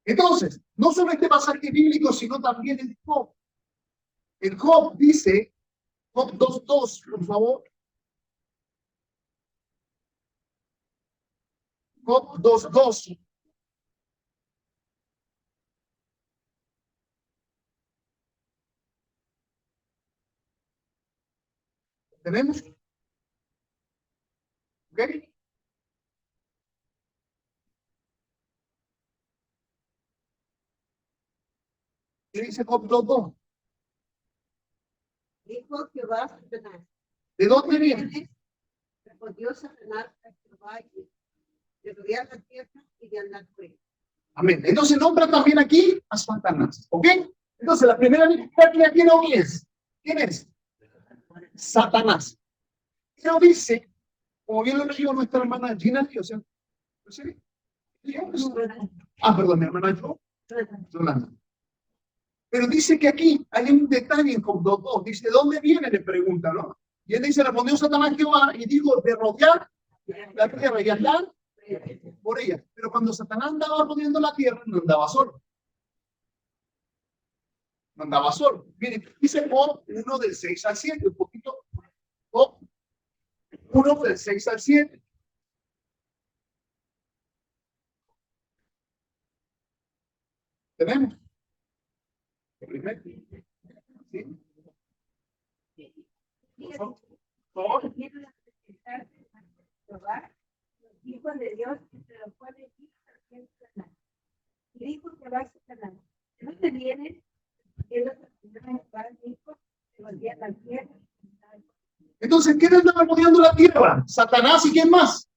Entonces, no solo este pasaje bíblico, sino también el Job. El Job dice, Job 2:2, por favor. Job 2:2. ¿Tenemos? ¿Ok? ¿Qué dice Job 2:2? Dijo Jehová a Satanás, ¿De dónde viene? respondió Satanás a Jehová de rodear la tierra y de andar por ella. Amén. Entonces nombra también aquí a Satanás. ¿Ok? Entonces la primera victoria que aquí no es. ¿Quién es? Satanás. Pero dice, como bien lo leyó nuestra hermana Gina, o sea, perdón, mi hermana Yolanda. Pero dice que aquí hay un detalle en Job 2:2. Dice, ¿de dónde viene? Le pregunta, ¿no? Y él dice, respondió Satanás Jehová y digo, de rodear la tierra y andar por ella. Pero cuando Satanás andaba rodeando la tierra, no andaba solo. No andaba solo. Miren, dice Job 1 del 6 al 7, un poquito. Job 1 del 6 al 7. ¿Tenemos? ¿Sí? Todos quieren presentarse a Jehová, los hijos de Dios, entre los cuales dijo Satanás. Y dijo Jehová a Satanás, ¿de dónde vienes? Que los hijos se volvían a la tierra. Entonces, ¿quién andaba rodeando la tierra? Satanás y ¿quién más?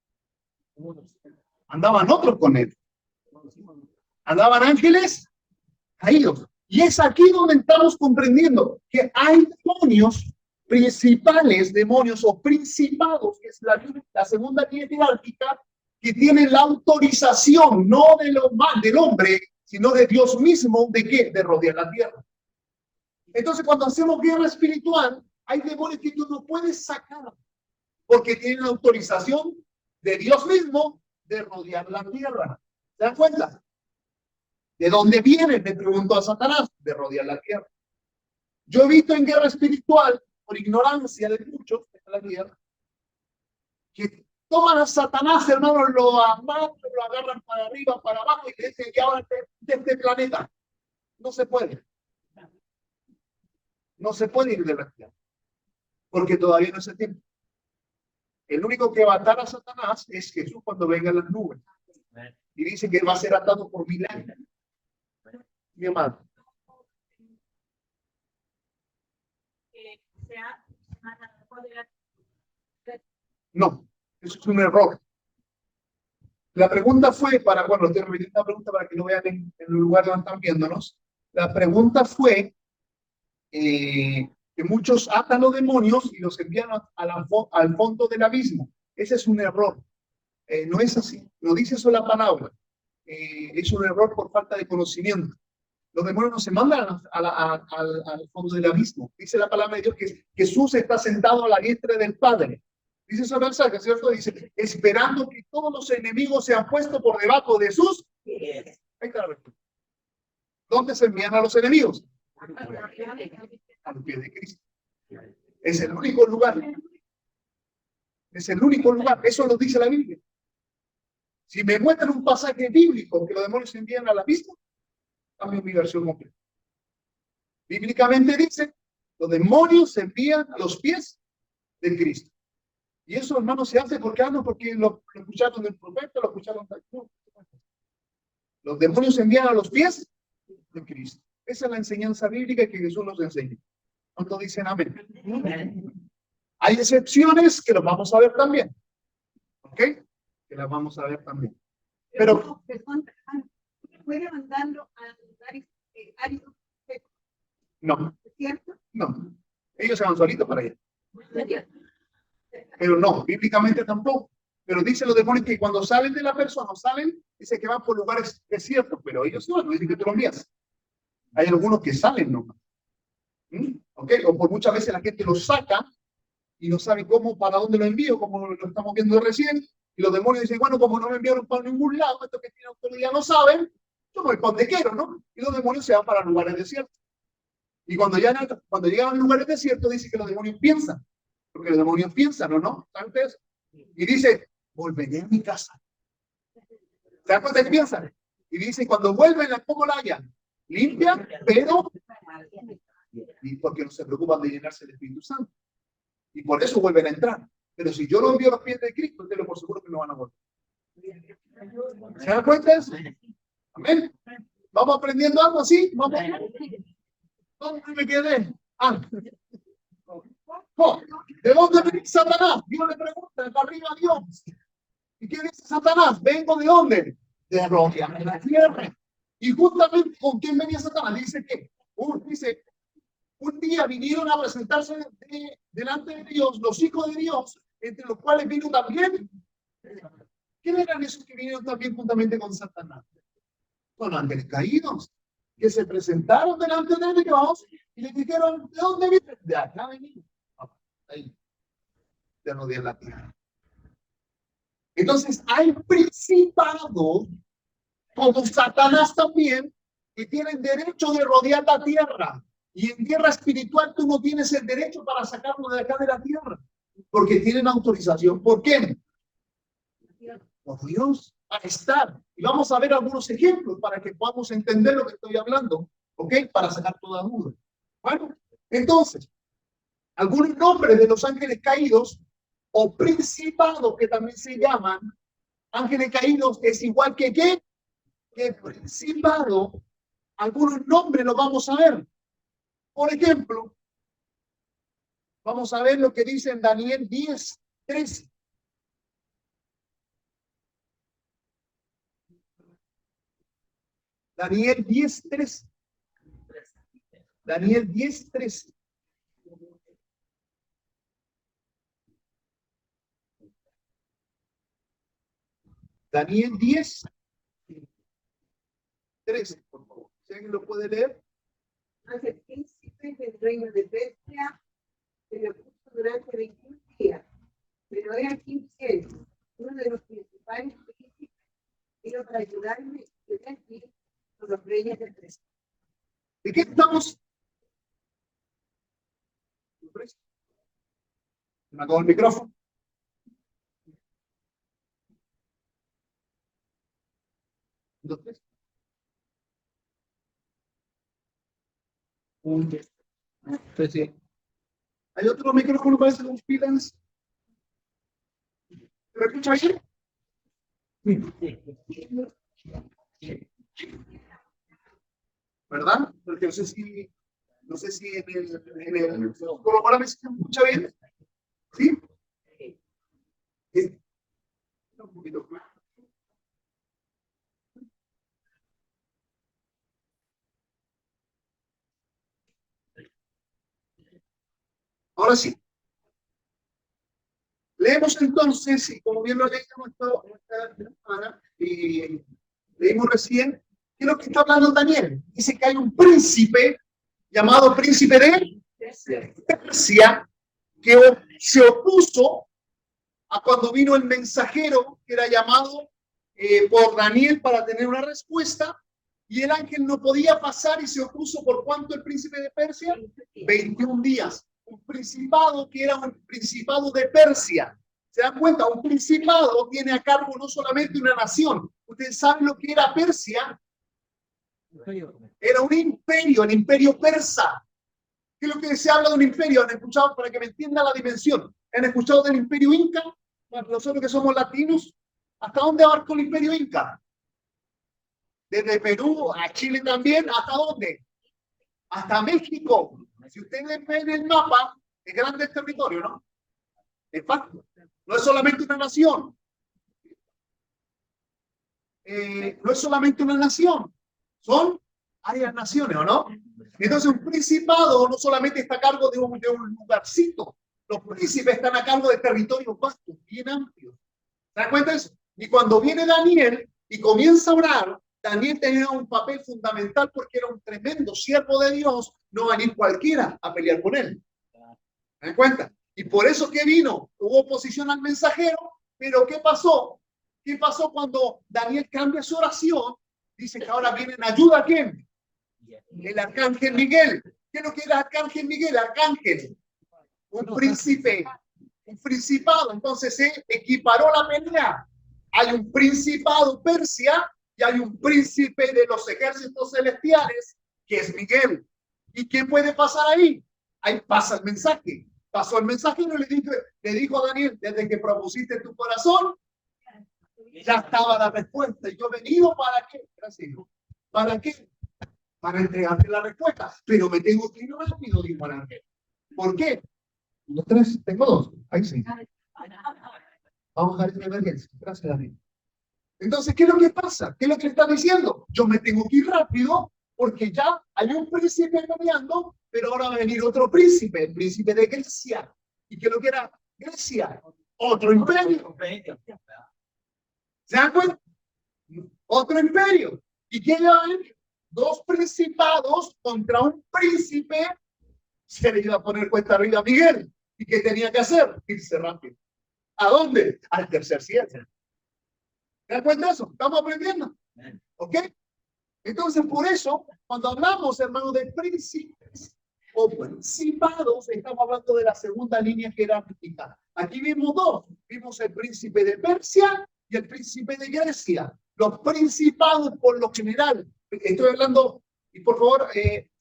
Andaban otros con él. Andaban ángeles caídos. Y es aquí donde estamos comprendiendo que hay demonios principales, demonios o principados, que es la segunda línea jerárquica, que tienen la autorización, no de lo mal del hombre, sino de Dios mismo, ¿de qué? De rodear la tierra. Entonces, cuando hacemos guerra espiritual, hay demonios que tú no puedes sacar, porque tienen la autorización de Dios mismo de rodear la tierra. ¿Se dan cuenta? ¿De dónde viene? Le preguntó a Satanás, de rodear la tierra. Yo he visto en guerra espiritual, por ignorancia de muchos en la tierra, que Toman a Satanás, hermanos, lo amarran, lo agarran para arriba, para abajo y le dicen que ahora de este planeta. No se puede. No se puede ir de la tierra. Porque todavía no es el tiempo. El único que va a atar a Satanás es Jesús cuando venga en las nubes. Y dice que va a ser atado por 1000 años. Mi amado. No, eso es un error. La pregunta fue, bueno, estoy repitiendo la pregunta para que lo vean en el lugar donde están viéndonos. La pregunta fue que muchos atan los demonios y los envían al fondo del abismo. Ese es un error. No es así. No dice eso la palabra. Es un error por falta de conocimiento. Los demonios no se mandan al fondo del abismo. Dice la palabra de Dios que Jesús está sentado a la diestra del Padre. Dice ese mensaje, ¿cierto? Dice, esperando que todos los enemigos sean puestos por debajo de sus pies. Ahí está la respuesta. ¿Dónde se envían a los enemigos? A los pies de Cristo. Es el único lugar. Es el único lugar. Eso lo dice la Biblia. Si me muestran un pasaje bíblico que los demonios se envían al abismo, cambio mi versión completa. Bíblicamente dice, los demonios se envían a los pies de Cristo. Y eso, hermano, se hace porque lo escucharon del profeta, lo escucharon del... Los demonios se envían a los pies de Cristo. Esa es la enseñanza bíblica que Jesús nos enseña. ¿Cuántos dicen amén? Hay excepciones que las vamos a ver también. ¿Ok? Que las vamos a ver también. Pero puede mandarlo a lugares áridos. no. ¿Es cierto? No. Ellos se van solitos para allá. Pero no, bíblicamente tampoco. Pero dice los demonios que cuando salen de la persona, dice que van por lugares desiertos, pero ellos no dicen que tú lo envías. Hay algunos que salen nomás. ¿Ok? O por muchas veces la gente los saca y no sabe cómo, para dónde lo envío, como lo estamos viendo recién. Y los demonios dicen, bueno, como no me enviaron para ningún lado, estos que tienen autoridad no saben, yo me voy para donde quiero, ¿no? Y los demonios se van para lugares desiertos. Y cuando llegan a lugares desiertos, dice que los demonios piensan. Porque los demonios piensan, ¿o no? ¿Saben ustedes? Y dice, volveré a mi casa. ¿Se dan cuenta que piensan? Y dice, cuando vuelven, ¿cómo la hallan? Limpia, pero... Y porque no se preocupan de llenarse del Espíritu Santo. Y por eso vuelven a entrar. Pero si yo lo envío a los pies de Cristo, tenlo por seguro que no van a volver. ¿Se dan cuenta de eso? Amén. ¿Vamos aprendiendo algo así? ¿Vamos? ¿Dónde me quedé? ¿De dónde viene Satanás? Dios le pregunta, de arriba a Dios. ¿Y qué dice Satanás? ¿Vengo de dónde? De rodear la tierra. Y justamente, ¿con quién venía Satanás? Dice que, un día vinieron a presentarse delante de Dios, los hijos de Dios, entre los cuales vino también. ¿Quiénes eran esos que vinieron también juntamente con Satanás? Son ángeles caídos, que se presentaron delante de Dios y le dijeron, ¿de dónde vienen? De acá venimos. Ahí, de rodear la tierra. Entonces, hay principados, como Satanás también, que tienen derecho de rodear la tierra. Y en guerra espiritual tú no tienes el derecho para sacarlo de acá de la tierra, porque tienen autorización. ¿Por qué? Por Dios, para estar. Y vamos a ver algunos ejemplos para que podamos entender lo que estoy hablando, ¿ok? Para sacar toda duda. Bueno, entonces, algunos nombres de los ángeles caídos o principados que también se llaman ángeles caídos es igual que ¿qué? Que principado. Algunos nombres los vamos a ver. Por ejemplo, vamos a ver lo que dice en Daniel 10:13. Daniel 10:13. Daniel 10:13. Daniel 10:13, por favor. ¿Si alguien lo puede leer? Ante el príncipe del reino de Persia se le puso durante 21 días. Pero he aquí Miguel, uno de los principales príncipes, vino para ayudarme y de aquí con los reyes de Persia. ¿De qué estamos? ¿Me acabó el micrófono? Entonces, sí. ¿Hay otro micrófono para esas dos pilas? ¿Me escucha bien? ¿Verdad? Porque no sé si en el ahora me escucha bien. ¿Sí? ¿Sí? Un poquito más. Ahora sí. Leemos entonces, y como bien lo leímos esta semana, y leímos recién, ¿qué es lo que está hablando Daniel? Dice que hay un príncipe llamado príncipe de Persia que se opuso a cuando vino el mensajero que era llamado por Daniel para tener una respuesta, y el ángel no podía pasar y se opuso. ¿Por cuánto el príncipe de Persia? 21 días. Un principado que era un principado de Persia. ¿Se dan cuenta? Un principado tiene a cargo no solamente una nación. Ustedes saben lo que era Persia. Era un imperio, el imperio persa. ¿Qué es lo que se habla de un imperio? ¿Han escuchado, para que me entiendan la dimensión? ¿Han escuchado del imperio inca? Bueno, nosotros que somos latinos, ¿hasta dónde abarcó el imperio inca? Desde Perú a Chile también, ¿hasta dónde? Hasta México. Si ustedes ven el mapa, es grande el territorio, ¿no? De facto, no es solamente una nación. No es solamente una nación, son varias naciones, ¿o no? Entonces un principado no solamente está a cargo de un lugarcito, los príncipes están a cargo de territorios vastos, bien amplios. ¿Se dan cuenta de eso? Y cuando viene Daniel y comienza a orar, Daniel tenía un papel fundamental porque era un tremendo siervo de Dios, no va a ir cualquiera a pelear con él. ¿Se dan cuenta? Y por eso que vino, hubo oposición al mensajero, pero ¿qué pasó? ¿Qué pasó cuando Daniel cambia su oración? Dice que ahora viene en ayuda a ¿quién? El arcángel Miguel. ¿Qué es lo que era el arcángel Miguel? Arcángel. Un príncipe, un principado. Entonces se equiparó la pelea. Hay un principado Persia y hay un príncipe de los ejércitos celestiales, que es Miguel. ¿Y qué puede pasar ahí? Ahí pasa el mensaje. Pasó el mensaje y le dijo a Daniel, desde que propusiste tu corazón, ya estaba la respuesta. Y yo he venido ¿para qué? Gracias. ¿Para qué? Para entregarte la respuesta. Pero me tengo que ir rápido, dijo el ángel. ¿Por qué? Los tres, tengo dos. Ahí sí. Vamos a dejar esa emergencia. Gracias, Daniel. Entonces, ¿qué es lo que pasa? ¿Qué es lo que está diciendo? Yo me tengo que ir rápido porque ya hay un príncipe cambiando, pero ahora va a venir otro príncipe, el príncipe de Grecia. ¿Y qué es lo que era Grecia? Otro imperio. ¿Se dan cuenta? Otro imperio. ¿Y qué hay? Dos principados contra un príncipe. Se le iba a poner cuesta arriba a Miguel. ¿Y qué tenía que hacer? Irse rápido. ¿A dónde? Al tercer cielo. ¿Se dan cuenta de eso? ¿Estamos aprendiendo? ¿Ok? Entonces, por eso, cuando hablamos, hermano, de príncipes o principados, estamos hablando de la segunda línea jerárquica. Aquí vimos dos. Vimos el príncipe de Persia y el príncipe de Grecia. Los principados, por lo general, estoy hablando, y por favor,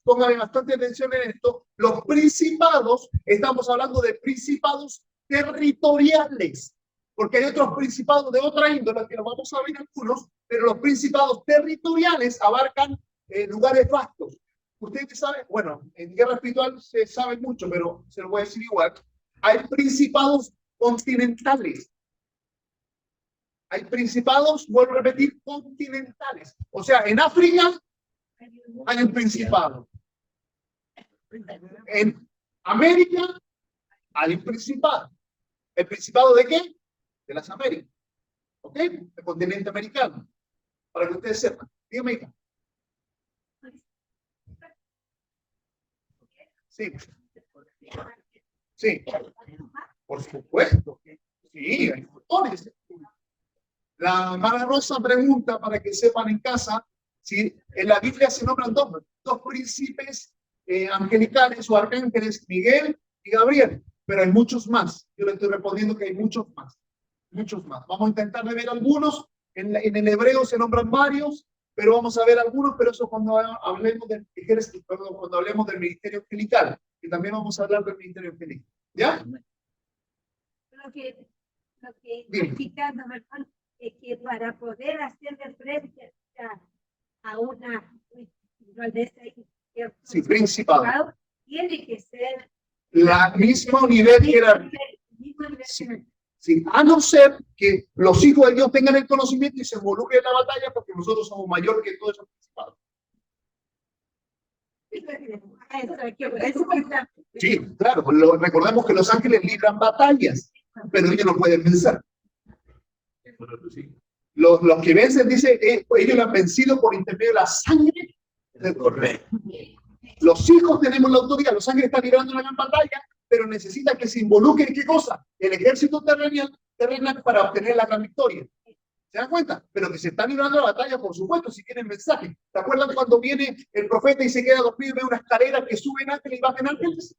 póngame bastante atención en esto, los principados, estamos hablando de principados territoriales, porque hay otros principados de otra índole, que los vamos a ver algunos, pero los principados territoriales abarcan lugares vastos. Ustedes saben, bueno, en guerra espiritual se sabe mucho, pero se lo voy a decir igual. Hay principados continentales. Hay principados, vuelvo a repetir, continentales. O sea, en África hay un principado. En América hay un principado. ¿El principado de qué? De las Américas. ¿Ok? El continente americano. Para que ustedes sepan. Dígame, hija. Sí. Sí. Por supuesto. Sí, hay factores. La hermana Rosa pregunta, para que sepan en casa, si en la Biblia se nombran dos príncipes angelicales o arcángeles, Miguel y Gabriel, pero hay muchos más. Yo le estoy respondiendo que hay muchos más. Muchos más. Vamos a intentar de ver algunos. En el hebreo se nombran varios, pero vamos a ver algunos, pero eso cuando hablemos del ejército, perdón, cuando hablemos del ministerio angelical, que también vamos a hablar del ministerio angelical. ¿Ya? Lo que Bien. explicando, ¿verdad? Es que para poder hacerle frente a una naturaleza Sí, principado. tiene que ser La mismo nivel jerárquico. Sí, sí. A no ser que los hijos de Dios tengan el conocimiento y se involucren en la batalla, porque nosotros somos mayor que todos esos principados. Sí, claro, recordemos que los ángeles libran batallas, pero ellos no pueden vencer. Los que vencen, dice, ellos lo han vencido por intermedio de la sangre del Cordero. Los hijos tenemos la autoridad, los ángeles están librando una gran batalla, pero necesitan que se involucre, ¿qué cosa? El ejército terrenal para obtener la gran victoria. ¿Se dan cuenta? Pero que se está librando la batalla, por supuesto, si tienen mensaje. ¿Te acuerdan cuando viene el profeta y se queda dormido y ve una escalera que suben ángeles y bajan ángeles?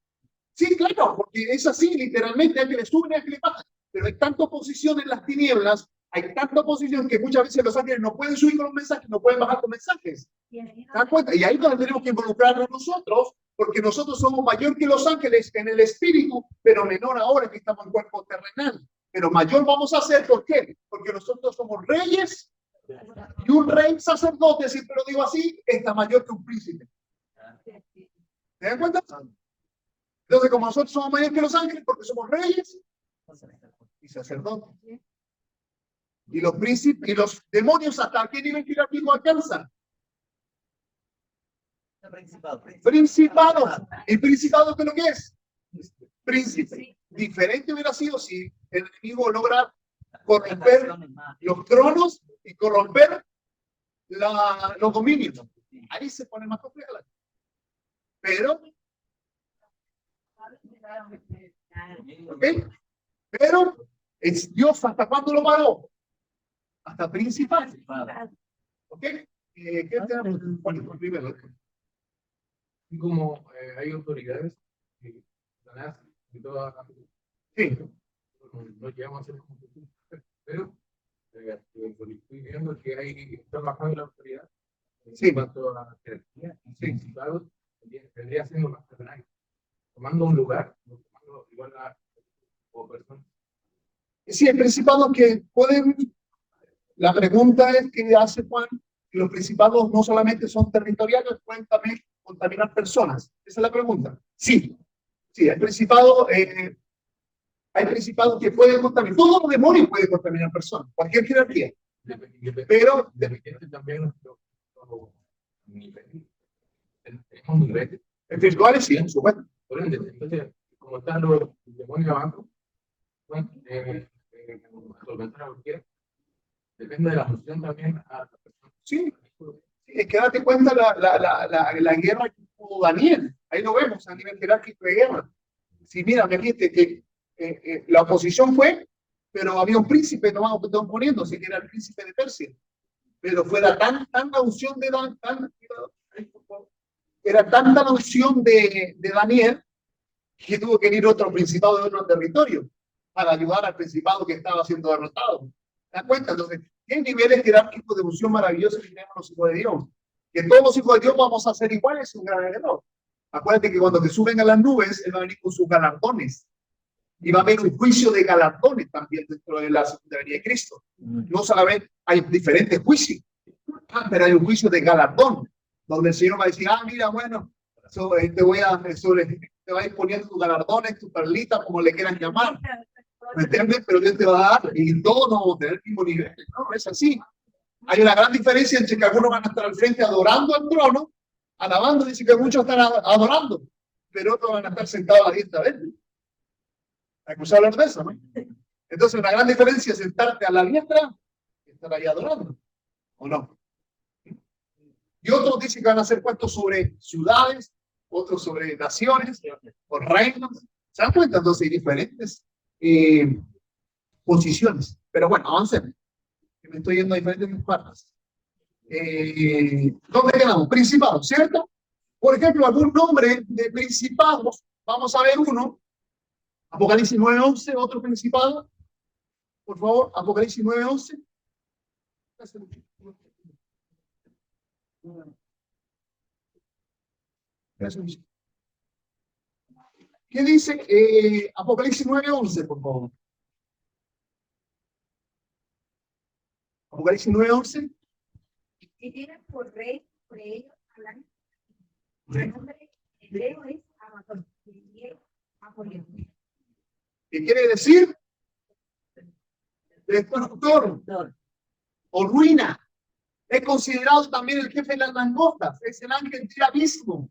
Sí, claro, porque es así, literalmente, ángeles suben, ángeles bajan. Pero hay tanta oposición en las tinieblas, hay tanta oposición que muchas veces los ángeles no pueden subir con los mensajes, no pueden bajar con mensajes. ¿Se dan cuenta? Y ahí es donde tenemos que involucrarnos nosotros, porque nosotros somos mayor que los ángeles en el espíritu, pero menor ahora que estamos en cuerpo terrenal. Pero mayor vamos a ser, ¿por qué? Porque nosotros somos reyes y un rey sacerdote, siempre lo digo así, está mayor que un príncipe. ¿Se dan cuenta? Entonces, como nosotros somos mayores que los ángeles, porque somos reyes y sacerdotes. Y los príncipes y los demonios, ¿hasta qué nivel jerárquico alcanzan? Principados. ¿El principado qué es lo que es? Príncipe. Diferente hubiera sido si el enemigo logra corromper los tronos y corromper los dominios. Ahí se pone más compleja la cosa. Pero, ¿ok? Pero, es Dios, ¿hasta cuándo lo paró? Hasta principal. ¿Ok? ¿Qué tenemos primero? Y como hay autoridades que y toda Sí. no llegamos a ser como pero estoy viendo que hay está bajando la autoridad Sí. en cuanto a la jerarquía y principados vendría siendo más terrenal, tomando un lugar, tomando igual a o personas. Sí, hay principados que pueden. La pregunta es que hace Juan, que los principados no solamente son territoriales, pueden también contaminar personas. Esa es la pregunta. Sí, sí, hay principados que pueden contaminar. Todos los demonios pueden contaminar personas, cualquier jerarquía. Pero dependiente también nuestro nivel. Tenemos niveles. En virtuales sí, en su cuenta. Entonces, como están los demonios abajo, solventar a cualquiera. Depende de la función también a la persona. Sí, es que date cuenta la guerra que tuvo Daniel. Ahí lo vemos a nivel jerárquico de guerra. Sí, mira, me dijiste que la oposición fue, pero había un príncipe tomado que estaban poniendo, así que era el príncipe de Persia. Pero fuera tan la unción de era tanta la unción de Daniel que tuvo que ir otro principado de otro territorio para ayudar al principado que estaba siendo derrotado. ¿Te das cuenta? Entonces, ¿qué niveles jerárquicos de unción maravillosos que tenemos los hijos de Dios? Que todos los hijos de Dios vamos a ser iguales es un gran error. Acuérdate que cuando te suben a las nubes, Él va a venir con sus galardones. Y va a haber un juicio de galardones también dentro de la segunda venida de Cristo. No solamente hay diferentes juicios, pero hay un juicio de galardón, donde el Señor va a decir, mira, bueno, te va a ir poniendo tus galardones, tus perlitas, como le quieran llamar. ¿Me entiendes? Pero Dios te va a dar y todos no vamos a tener el mismo nivel. No, es así. Hay una gran diferencia entre que algunos van a estar al frente adorando al trono, alabando, dice que muchos están adorando, pero otros van a estar sentados a la diestra de Él. Hay que hablar de eso, ¿no? Entonces, una gran diferencia es sentarte a la diestra y estar ahí adorando, ¿o no? Y otros dicen que van a hacer cuentos sobre ciudades, otros sobre naciones, o reinos. ¿Se dan cuenta? Entonces, hay diferentes posiciones. Pero bueno, avancemos. Me estoy yendo a diferentes partes. ¿Dónde quedamos? Principados, ¿cierto? Por ejemplo, algún nombre de principados. Vamos a ver uno. Apocalipsis 9:11, otro principado. Por favor, Apocalipsis 9:11. Eso dice. ¿Qué dice Apocalipsis 9:11, por favor? Apocalipsis 9:11. Y tienen por rey, por ellos, hablan. El nombre hebreo es Abaddon, y el griego Apolión. ¿Qué quiere decir? Destructor o ruina. Es considerado también el jefe de las langostas. Es el ángel del abismo.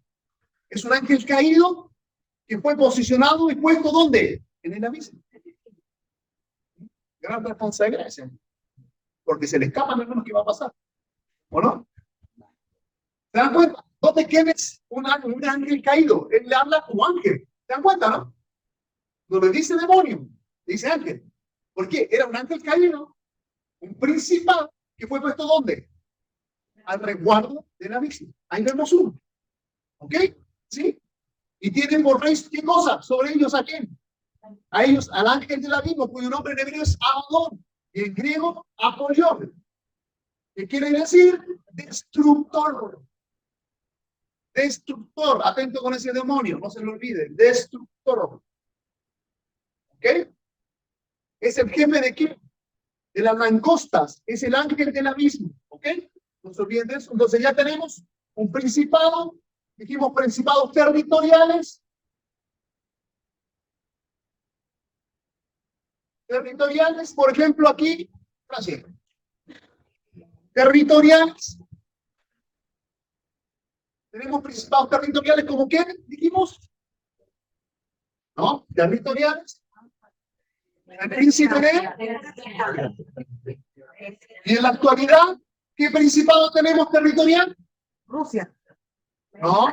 Es un ángel caído que fue posicionado y puesto ¿dónde? En el abismo. Gran responsabilidad ese. Porque se le escapa no lo que va a pasar. ¿O no? ¿Se dan cuenta? ¿Dónde tienes un ángel caído? Él le habla como ángel. ¿Se dan cuenta, no? No le dice demonio, dice ángel. ¿Por qué? Era un ángel caído, un principal que fue puesto ¿dónde? Al resguardo del abismo. Ahí vemos uno. ¿Ok? ¿Sí? Y tienen por rey, ¿qué cosa? Sobre ellos a quién? A ellos, al ángel del abismo, cuyo nombre en hebreo es Abaddon, y en griego Apolión. ¿Qué quiere decir? Destructor. Destructor. Atento con ese demonio, no se lo olviden. Destructor. ¿Ok? Es el jefe de qué? De las langostas. Es el ángel del abismo. ¿Ok? No se olviden de eso. Entonces ya tenemos un principado. Dijimos principados territoriales. Territoriales, por ejemplo, aquí, Brasil. Territoriales. Tenemos principados territoriales como ¿qué? Dijimos. ¿No? Territoriales. El príncipe de... Y en la actualidad, ¿qué principado tenemos territorial? Rusia. No,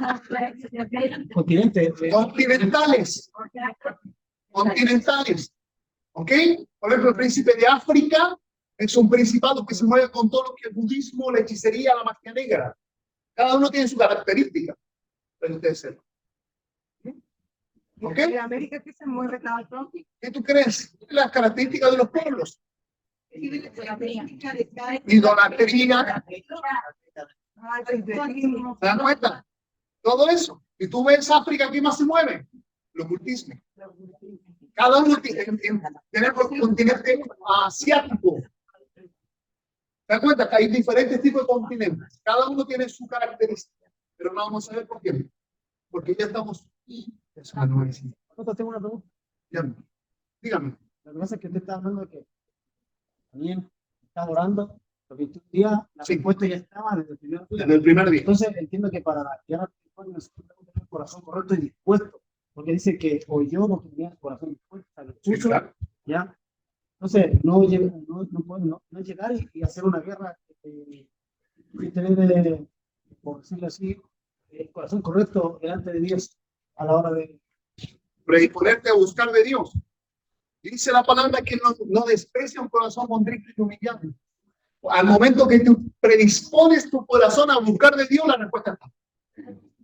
Continente. continentales. Continentales. ¿Ok? Por ejemplo, el príncipe de África es un principado que se mueve con todo lo que el budismo, la hechicería, la magia negra. Cada uno tiene su característica. Pero ustedes sepan. ¿Ok? En América que se mueve cada pronto. ¿Qué tú crees? Las características de los pueblos. Idolatría. ¿Se dan cuenta? Todo eso. Y tú ves África, ¿qué más se mueve? El ocultismo. Cada uno tiene un continente asiático. ¿Se dan cuenta? Que hay diferentes tipos de continentes. Cada uno tiene su característica. Pero no vamos a ver por qué. Porque ya estamos... Yo tengo una pregunta. Ya. Dígame. Lo que pasa es que usted está hablando de que también está orando, los 21 días, la Sí. respuesta ya estaba desde el primer día. En el primer día. Entonces entiendo que para llegar a nosotros tenemos que tener el corazón correcto y dispuesto, porque dice que oyó lo que tenía el corazón dispuesto, lo Sí, puso, claro. ¿ya? Entonces, no llegar y hacer una guerra y tener, por decirlo así, el corazón correcto delante de Dios a la hora de... Predisponerte a buscar de Dios. Dice la palabra que no desprecia un corazón contrito y humillado. Al momento que tú predispones tu corazón a buscar de Dios, la respuesta está.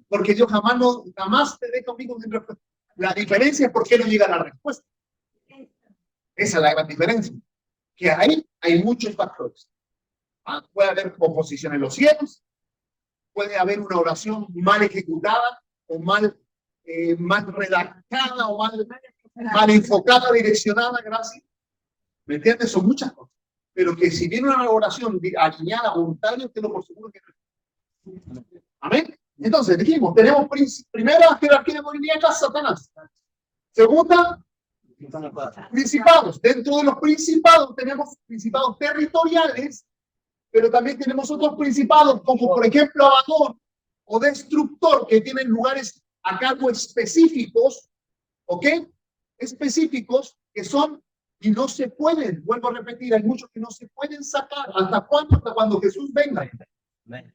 Porque Dios jamás te deja conmigo sin respuesta. La diferencia es por qué no llega la respuesta. Esa es la gran diferencia. Que ahí hay muchos factores. Puede haber oposición en los cielos, puede haber una oración mal ejecutada o mal redactada o mal enfocada, direccionada, gracias. ¿Me entiendes? Son muchas cosas. Pero que si viene una oración alineada, voluntaria, usted lo por seguro que no. Amén. Entonces, dijimos, tenemos primera jerarquía demoníaca, Satanás. Segunda, principados. Dentro de los principados tenemos principados territoriales, pero también tenemos otros principados, como por ejemplo Abaddon o Destructor, que tienen lugares a cargo específicos, ¿ok? Específicos que son y no se pueden, vuelvo a repetir, hay muchos que no se pueden sacar. ¿Hasta cuándo? Hasta cuando Jesús venga.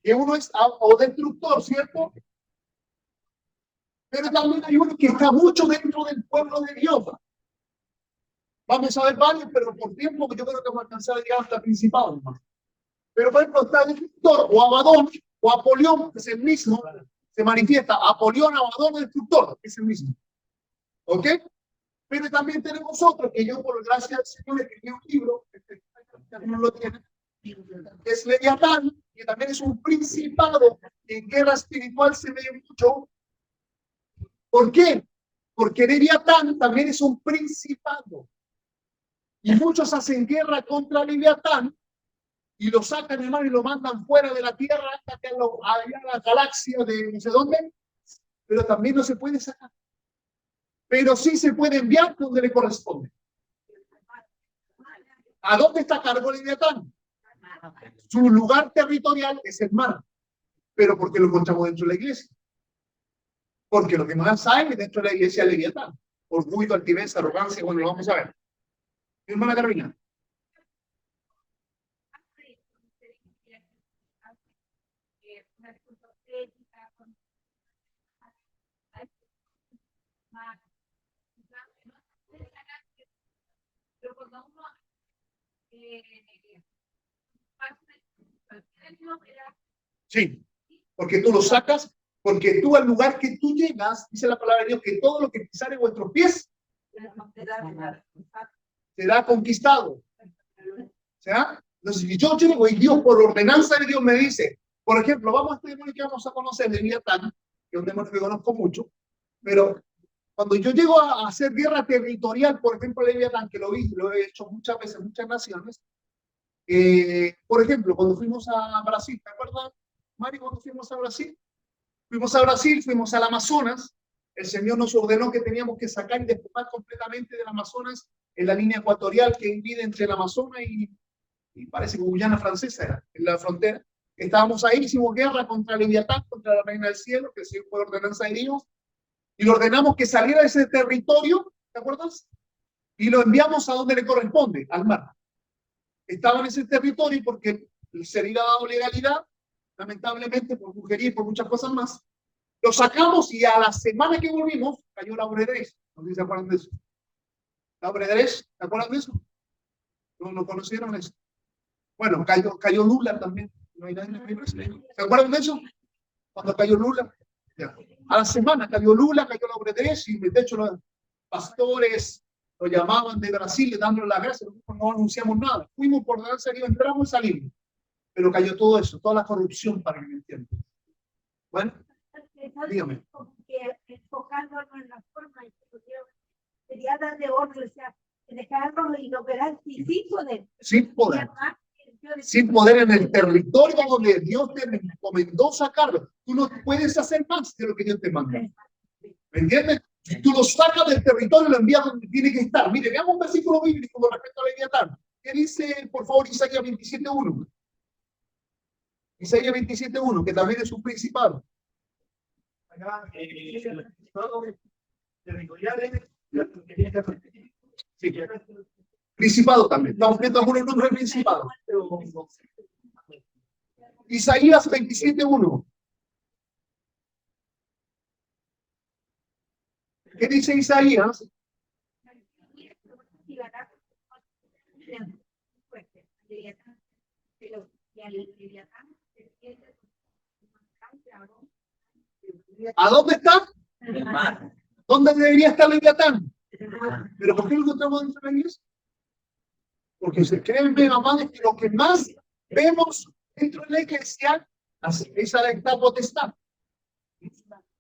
Que uno es o Destructor, ¿cierto? Pero también hay uno que está mucho dentro del pueblo de Dios. Vamos a ver varios, pero por tiempo yo creo que vamos a alcanzar a llegar hasta principado, hermano. Pero por ejemplo está Destructor o Abaddon o Apolión, que es el mismo, se manifiesta Apolión, Abaddon, Destructor, es el mismo. ¿Ok? Pero también tenemos otro que yo, por gracia del Señor, escribí un libro, no lo tiene, Es Leviatán, que también es un principado. En guerra espiritual se ve mucho. ¿Por qué? Porque Leviatán también es un principado. Y muchos hacen guerra contra Leviatán y lo sacan, hermano, y lo mandan fuera de la tierra hasta que allá a la galaxia de no sé dónde. Pero también no se puede sacar. Pero sí se puede enviar donde le corresponde. ¿A dónde está cargo Leviatán? Su lugar territorial es el mar. Pero ¿por qué lo encontramos dentro de la iglesia? Porque lo que más hay dentro de la iglesia es Leviatán. Orgullo, altivez, arrogancia, bueno, lo vamos a ver. Mi hermana Carolina. Sí, porque tú lo sacas, porque tú al lugar que tú llegas, dice la palabra de Dios, que todo lo que pisare vuestros pies será conquistado. ¿Será? Entonces, si yo llego y Dios, por ordenanza de Dios, me dice, por ejemplo, vamos a este demonio que vamos a conocer, Leviatán, que es un demonio que conozco mucho, pero cuando yo llego a hacer guerra territorial, por ejemplo, Leviatán, que lo he hecho muchas veces en muchas naciones, por ejemplo, cuando fuimos a Brasil, ¿te acuerdas, Mari, cuando fuimos a Brasil? Fuimos a Brasil, fuimos al Amazonas, el Señor nos ordenó que teníamos que sacar y despojar completamente del Amazonas en la línea ecuatorial que divide entre el Amazonas y parece que Guyana Francesa era, en la frontera. Estábamos ahí, hicimos guerra contra Leviatán, contra la Reina del Cielo, que sí fue ordenanza de Dios, y le ordenamos que saliera de ese territorio, ¿te acuerdas? Y lo enviamos a donde le corresponde, al mar. Estaba en ese territorio porque se le había dado legalidad, lamentablemente por brujería y por muchas cosas más. Lo sacamos y a la semana que volvimos cayó la Obredrés. No sé si se acuerdan de eso. La Obredrés, ¿se acuerdan de eso? ¿No conocieron eso? Bueno, cayó Lula también. No hay nadie en el ¿se acuerdan de eso? Cuando cayó Lula. Ya. A la semana cayó Lula, cayó la Obredrés y de hecho los pastores lo llamaban de Brasil dándole la gracia. Nosotros no anunciamos nada. Fuimos por darse aquí, entramos y salimos. Pero cayó todo eso, toda la corrupción, para que me entiendan. Bueno, dígame. Enfocándonos en la forma en que sería darle orden, o sea, dejarlo y operar sin poder. Sin poder. Sin poder en el territorio donde Dios te encomendó sacarlo. Tú no puedes hacer más de lo que Dios te manda. ¿Me entiendes? Si tú lo sacas del territorio y lo envías donde tiene que estar. Mire, veamos un versículo bíblico con respecto a Leviatán. ¿Qué dice, por favor, Isaías 27:1? Isaías 27:1, que también es un principado. Sí. Principado también. Estamos viendo algunos nombres de principado. Isaías 27:1. ¿Qué dice Isaías? ¿A dónde está? ¿Dónde debería estar Leviatán? ¿Pero por qué lo encontramos dentro de la iglesia? Porque se creen, amados, que lo que más vemos dentro de la iglesia es a esta potestad.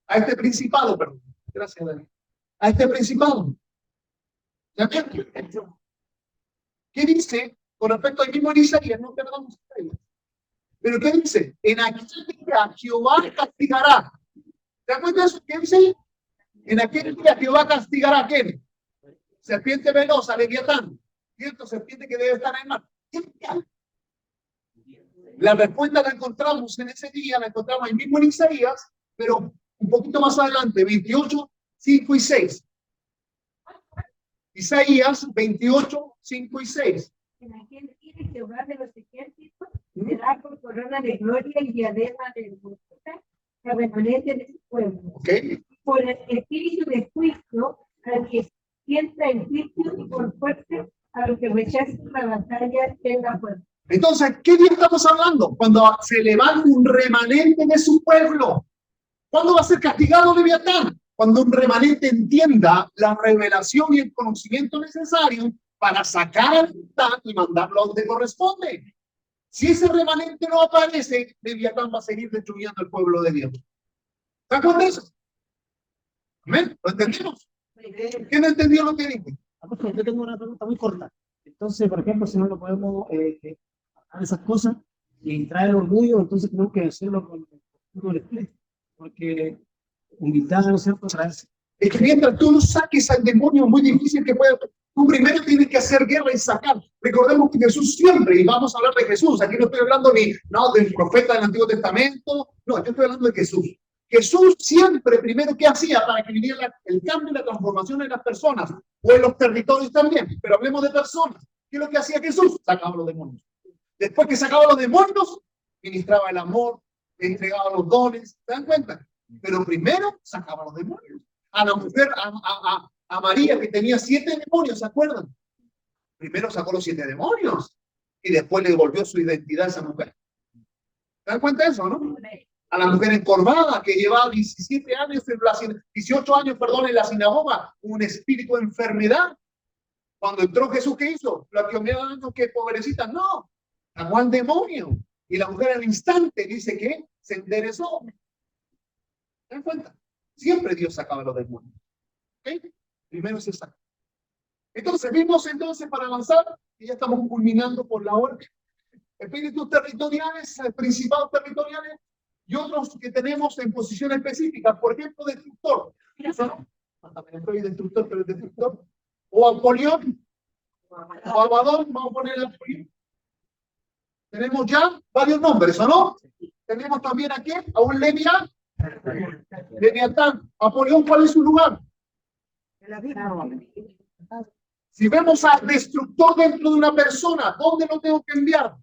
A este principado, perdón. Gracias, Dani. A este principado. ¿Ya ven? ¿Qué dice con respecto al mismo Isaías? No perdamos Isaías. Pero ¿qué dice? En aquel día Jehová castigará. ¿Te das cuenta de eso? ¿Qué dice ahí? En aquel día Jehová castigará a quién? Serpiente veloz, Leviatán. ¿Cierto? Serpiente que debe estar en el mar. La respuesta la encontramos en ese día, la encontramos ahí mismo en Isaías, pero un poquito más adelante, 28, 5 y 6. Isaías 28, 5 y 6. En aquel día Jehová de los ejércitos será por corona de gloria y diadema de hermosura a remanente de su pueblo. Okay. Por el espíritu de juicio al que sienta el juicio y por fuerte a los que rechazan la batalla tenga fuerza. Entonces, ¿qué día estamos hablando? Cuando se levanta un remanente de su pueblo. ¿Cuándo va a ser castigado Leviatán? Cuando un remanente entienda la revelación y el conocimiento necesario para sacar al Leviatán y mandarlo a donde corresponde. Si ese remanente no aparece, Leviatán va a seguir destruyendo el pueblo de Dios. ¿Se dan cuenta de eso? ¿Amén? ¿Lo entendemos? ¿Quién entendió lo que dije? Apóstol, yo tengo una pregunta muy corta. Entonces, por ejemplo, si no lo podemos hacer esas cosas y traer orgullo, entonces tenemos que hacerlo con el espíritu. Porque invitar, ¿no es cierto?, traerse. Es que mientras tú no saques al demonio, es muy difícil que pueda. Tú primero tienes que hacer guerra y sacar. Recordemos que Jesús siempre, y vamos a hablar de Jesús, aquí no estoy hablando del profeta del Antiguo Testamento, no, yo estoy hablando de Jesús. Jesús siempre, primero, ¿qué hacía para que viniera el cambio y la transformación en las personas? O en los territorios también, pero hablemos de personas. ¿Qué es lo que hacía Jesús? Sacaba a los demonios. Después que sacaba a los demonios, ministraba el amor, le entregaba los dones, ¿se dan cuenta? Pero primero sacaba a los demonios. A la mujer, a María, que tenía 7 demonios, ¿se acuerdan? Primero sacó los 7 demonios y después le devolvió su identidad a esa mujer. ¿Se dan cuenta de eso, no? A la mujer encorvada que llevaba 18 años en la sinagoga, un espíritu de enfermedad. Cuando entró Jesús, ¿qué hizo? La que me ha dado que pobrecita, no. Sacó al demonio. Y la mujer al instante dice que se enderezó. ¿Se dan cuenta? Siempre Dios sacaba los demonios. ¿Okay? Primero se saca. Entonces, vimos para avanzar, y ya estamos culminando por la hora. Espíritus territoriales, principados territoriales, y otros que tenemos en posición específica, por ejemplo, destructor. También estoy destructor, pero es destructor. O Apolión, o Abadón, vamos a poner Apolión. Tenemos ya varios nombres, ¿o no? Tenemos también aquí a un Leviatán. Apolión, ¿cuál es su lugar? Si vemos al destructor dentro de una persona, ¿dónde lo tengo que enviar?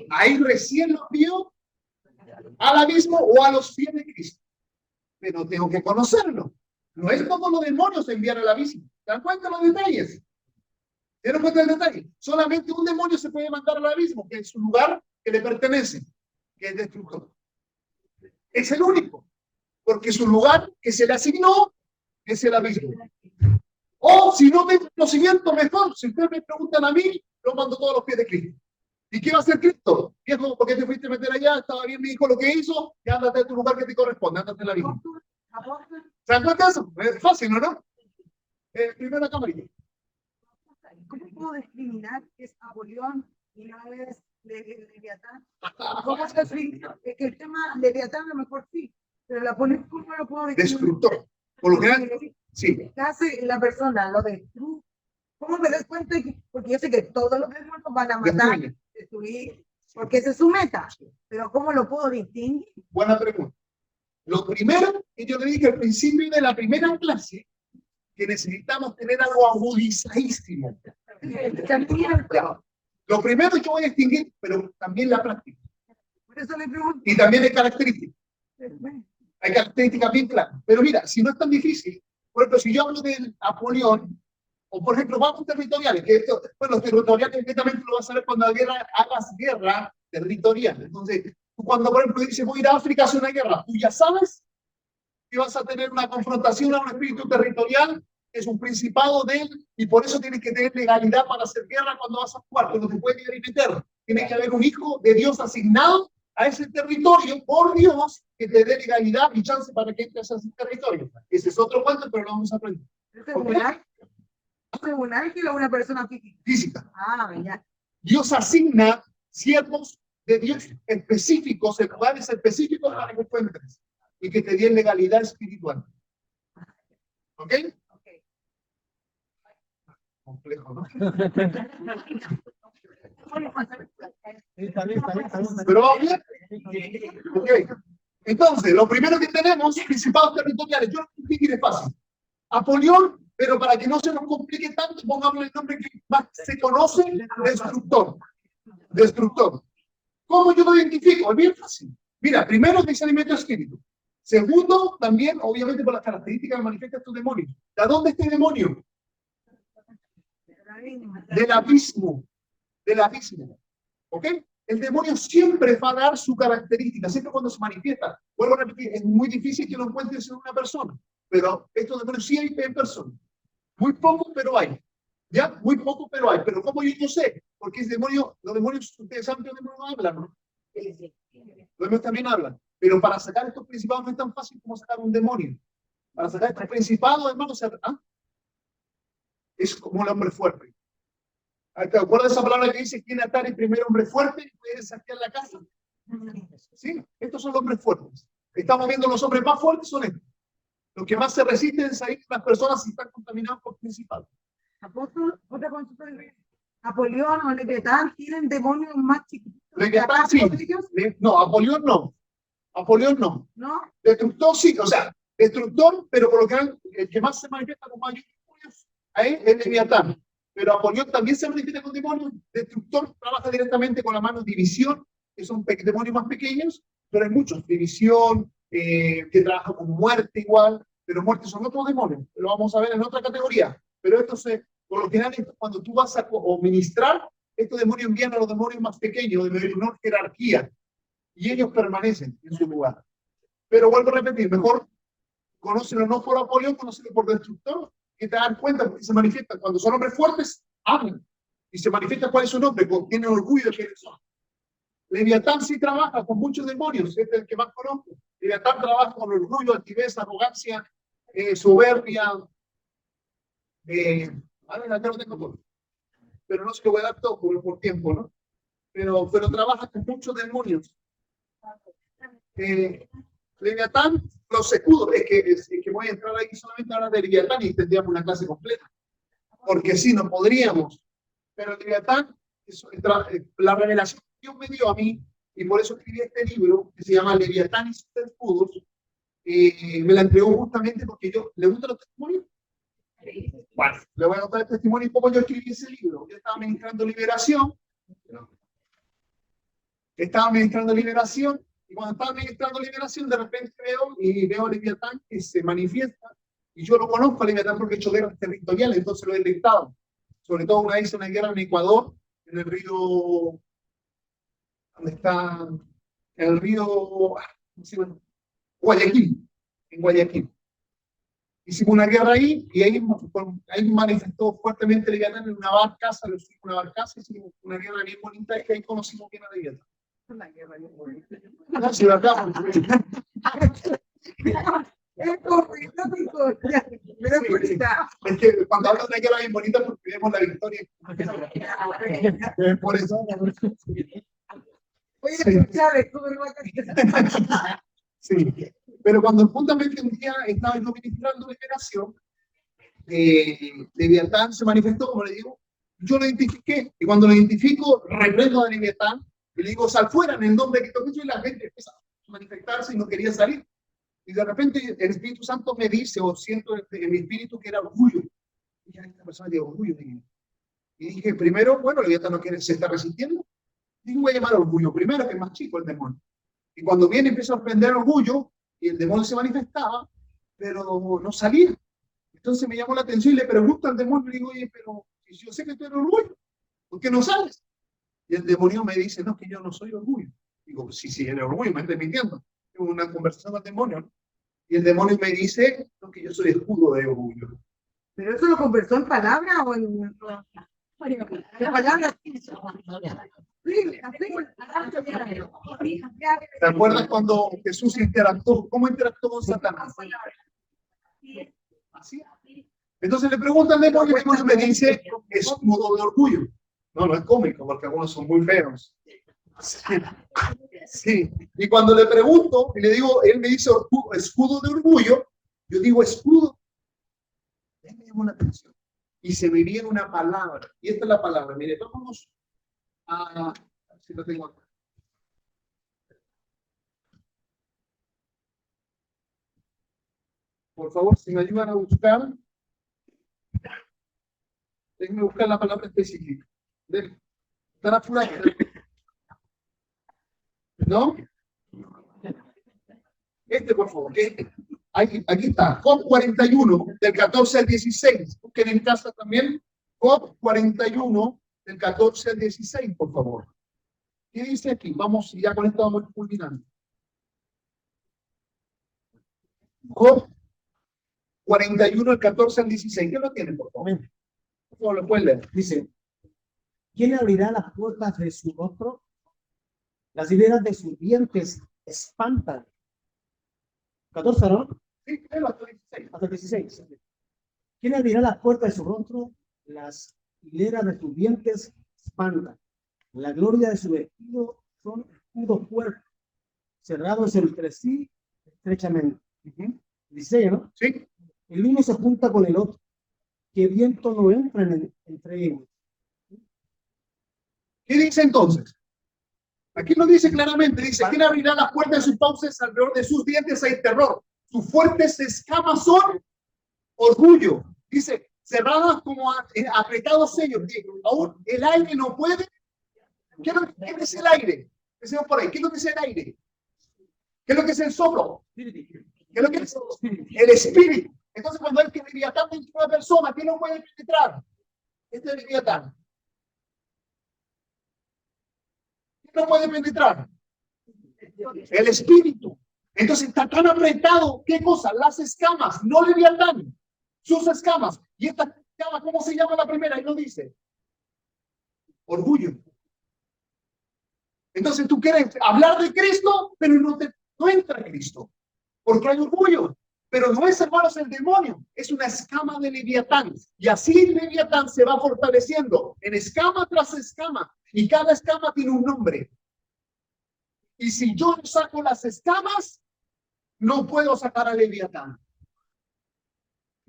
Ahí recién lo envío al abismo o a los pies de Cristo. Pero tengo que conocerlo. No es como los demonios enviar al abismo. ¿Se dan cuenta los detalles? ¿Se dan cuenta del detalle? Solamente un demonio se puede mandar al abismo, que es su lugar que le pertenece, que es destructor. Es el único, porque su lugar que se le asignó es el abismo. O si no tengo conocimiento, mejor, si ustedes me preguntan a mí, lo mando todos los pies de Cristo. ¿Y qué va a hacer Cristo? Viejo, ¿por qué te fuiste a meter allá? Estaba bien mi hijo lo que hizo, y ándate a tu lugar que te corresponde, ándate en la vida. ¿Se dan cuenta de eso? Es fácil, ¿no? Primera camarita. ¿Cómo puedo discriminar que es Apolión y no es Leviatán? ¿Cómo se discrimina? Es que el tema Leviatán a lo mejor sí, pero la Apolión, ¿cómo lo puedo discriminar? Destructor. Por lo general, sí. ¿Qué hace la persona? Lo destruye. ¿Cómo me das cuenta? Porque yo sé que todos los demonios van a matar, destruir, porque esa es su meta. Pero ¿cómo lo puedo distinguir? Buena pregunta. Lo primero que yo le dije al principio de la primera clase, que necesitamos tener algo agudizadísimo. Lo primero yo voy a distinguir, pero también la práctica. Por eso le pregunto. Y también hay características. Hay características bien claras. Pero mira, si no es tan difícil, por ejemplo, si yo hablo del Apolión, o por ejemplo, vamos territoriales, que esto, bueno, los territoriales completamente lo vas a ver cuando hagas guerra territorial. Entonces, tú cuando, por ejemplo, dices voy a ir a África a hacer una guerra, tú ya sabes que vas a tener una confrontación a un espíritu territorial, es un principado de él, y por eso tienes que tener legalidad para hacer guerra cuando vas a jugar, que no te puede ir y meter. Tiene que haber un hijo de Dios asignado a ese territorio por Dios que te dé legalidad y chance para que entres a ese territorio. Ese es otro cuento, pero lo vamos a aprender. ¿Es un ángel o una persona física? Física. Ah, ya. Dios asigna siervos de Dios específicos, en lugares específicos para que encuentres y que te den legalidad espiritual. ¿Ok? Complejo, ¿no? Pero vamos bien. Okay. Entonces, lo primero que tenemos, principados territoriales, yo lo explico es fácil. Apolión, pero para que no se nos complique tanto, pongamos el nombre que más se conoce, destructor. Destructor. ¿Cómo yo lo identifico? Es bien fácil. Mira, primero, discernimiento de espíritu. Segundo, también, obviamente, por las características que manifiesta tu demonio. ¿De dónde está el demonio? Del abismo. Del abismo. ¿Ok? El demonio siempre va a dar su característica, siempre cuando se manifiesta. Vuelvo a repetir, es muy difícil que lo encuentres en una persona, pero estos demonios sí hay en personas. Muy poco, pero hay. ¿Ya? Muy poco, pero hay. Pero ¿cómo yo sé? Porque ese demonio, los demonios, ustedes saben que los demonios no hablan, ¿no? Los demonios también hablan. Pero para sacar estos principados no es tan fácil como sacar un demonio. Para sacar estos principados, hermanos, es como el hombre fuerte. ¿Te acuerdas de esa palabra que dice quién atar el primer hombre fuerte y puede saquear la casa? Sí, estos son los hombres fuertes. Estamos viendo los hombres más fuertes son estos. Los que más se resisten es ahí las personas si están contaminadas por principados. Apóstol, otra consulta. Apolión o Leviatán tienen demonios más chiquitos. Leviatán sí. No, Apolión no. Apolión no. ¿No? Destructor sí, o sea, destructor, pero por lo que el que más se manifiesta con mayor demonios ahí es Leviatán. Pero Apolión también se manifiesta con demonios. Destructor trabaja directamente con la mano división, que son demonios más pequeños, pero hay muchos. División, que trabaja con muerte igual, pero muerte son otros demonios. Lo vamos a ver en otra categoría. Pero esto por lo general, cuando tú vas a ministrar, estos demonios envían a los demonios más pequeños, de menor jerarquía, y ellos permanecen en su lugar. Pero vuelvo a repetir, mejor conócelo no por Apolión, conócelo por destructor, que te dan cuenta porque se manifiestan. Cuando son hombres fuertes, hablan. Y se manifiesta cuál es su nombre, tienen orgullo de quiénes son. Leviatán sí trabaja con muchos demonios, este es el que más conozco. Leviatán trabaja con orgullo, altivez, arrogancia, soberbia. Acá lo tengo todo. Pero no se lo voy a dar todo por tiempo, ¿no? Pero trabaja con muchos demonios. Leviatán, los escudos, es que voy a entrar ahí solamente a hablar de Leviatán y tendríamos una clase completa. Porque sí, no podríamos. Pero Leviatán, la revelación que Dios me dio a mí, y por eso escribí este libro, que se llama Leviatán y sus escudos, me la entregó justamente porque ¿le gustan los testimonios? Bueno, le voy a contar el testimonio y cómo yo escribí ese libro. Yo estaba ministrando liberación. Y cuando estaba ministrando liberación, de repente veo a Leviatán que se manifiesta, y yo lo conozco a Leviatán porque he hecho guerras territoriales, entonces lo he detectado. Sobre todo una vez una guerra en Ecuador, en el río, ¿dónde está? En el río, Guayaquil, en Guayaquil. Hicimos una guerra ahí, y ahí manifestó fuertemente Leviatán en una barcaza, hicimos una guerra bien bonita, y que ahí conocimos bien a Leviatán. Una guerra bien bonita. No, si acá, es que cuando hablo de una guerra bien bonita, porque vemos la victoria. Por eso. Sí. Pero cuando justamente un día estaba yo ministrando liberación, Leviatán se manifestó, como le digo, yo lo identifiqué, y cuando lo identifico, reprendo a Leviatán, y le digo, sal fuera en el nombre de Cristo, y la gente empieza a manifestarse y no quería salir. Y de repente el Espíritu Santo me dice, o siento en mi espíritu que era orgullo. Y ya esta persona tiene orgullo. Y dije, primero, bueno, Leviatán no quiere, se está resistiendo. Digo, voy a llamar orgullo primero, que es más chico el demonio. Y cuando viene empieza a prender orgullo, y el demonio se manifestaba, pero no salía. Entonces me llamó la atención y le pregunto al demonio, y digo, oye, pero si yo sé que tú eres orgullo, ¿por qué no sales? Y el demonio me dice, no, que yo no soy orgullo. Digo, sí, eres orgullo, me estoy mintiendo. Tengo una conversación con el demonio, ¿no? Y el demonio me dice, no, que yo soy escudo de orgullo. ¿Pero eso lo conversó en palabras o en palabras? ¿Te acuerdas cuando Jesús interactuó? ¿Cómo interactuó con Satanás? Así. Entonces le pregunta al demonio, y el demonio me dice, escudo de orgullo. No es cómico, porque algunos son muy feos. Sí. Y cuando le pregunto, y le digo, él me dice escudo de orgullo, yo digo escudo. Me llamó la atención. Y se me viene una palabra. Y esta es la palabra. Mire, vamos a ver si lo tengo acá. Por favor, si me ayudan a buscar, déjenme buscar la palabra específica. ¿Están apurados? ¿No? Por favor. Aquí está. Job 41, del 14 al 16. Busquen en casa también. Job 41, del 14 al 16, por favor. ¿Qué dice aquí? Vamos, ya con esto vamos culminando. Job 41, del 14 al 16. ¿Qué lo tienen, por favor? Por favor, lo pueden leer. Dice, ¿Quién abrirá las puertas de su rostro? Las hileras de sus dientes espantan. 14, ¿no? Sí, léelo hasta el 16. Hasta el 16. ¿Quién abrirá las puertas de su rostro? Las hileras de sus dientes espantan. La gloria de su vestido son escudos fuertes, cerrados entre sí estrechamente. 16, ¿no? Sí. El uno se junta con el otro. Que viento no entra entre ellos. ¿Qué dice entonces? Aquí lo dice claramente, dice, ¿quién abrirá las puertas de sus fauces? Alrededor de sus dientes hay terror. Sus fuertes escamas son orgullo. Dice, cerradas como apretados sellos. Aún el aire no puede. ¿Qué es el aire? Empecemos por ahí. ¿Qué es lo que es el aire? ¿Qué es lo que es el soplo? ¿Qué es lo que es el espíritu? Entonces, cuando hay que Leviatán dentro de una persona, ¿qué no puede penetrar? Este es el Leviatán. ¿Qué no puede penetrar? El espíritu. Entonces está tan apretado, ¿qué cosa? Las escamas, no Leviatán, sus escamas. Y esta escama, ¿cómo se llama la primera? Ahí lo dice. Orgullo. Entonces tú quieres hablar de Cristo, pero no entra Cristo. Porque hay orgullo. Pero no es, hermanos, el demonio. Es una escama de Leviatán. Y así el Leviatán se va fortaleciendo en escama tras escama. Y cada escama tiene un nombre. Y si yo no saco las escamas, no puedo sacar a Leviatán.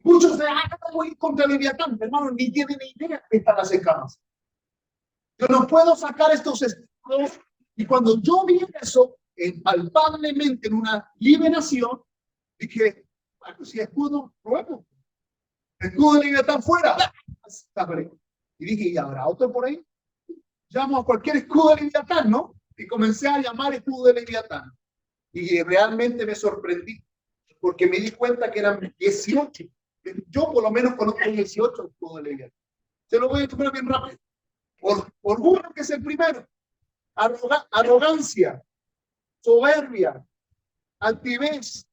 Muchos de voy contra Leviatán, hermano, ni tienen ni idea que están las escamas. Yo no puedo sacar estos escudos. Y cuando yo vi eso, palpablemente en una liberación, dije, bueno, si escudo, pruebo. Escudo de Leviatán fuera. Y dije, ¿y habrá otro por ahí? Llamo a cualquier escudo de Leviatán, ¿no? Y comencé a llamar escudo de Leviatán. Y realmente me sorprendí, porque me di cuenta que eran 18. Yo por lo menos conozco 18 escudos de Leviatán. Se lo voy a explicar bien rápido. Orgullo, que es el primero. Arrogancia, soberbia, altivez,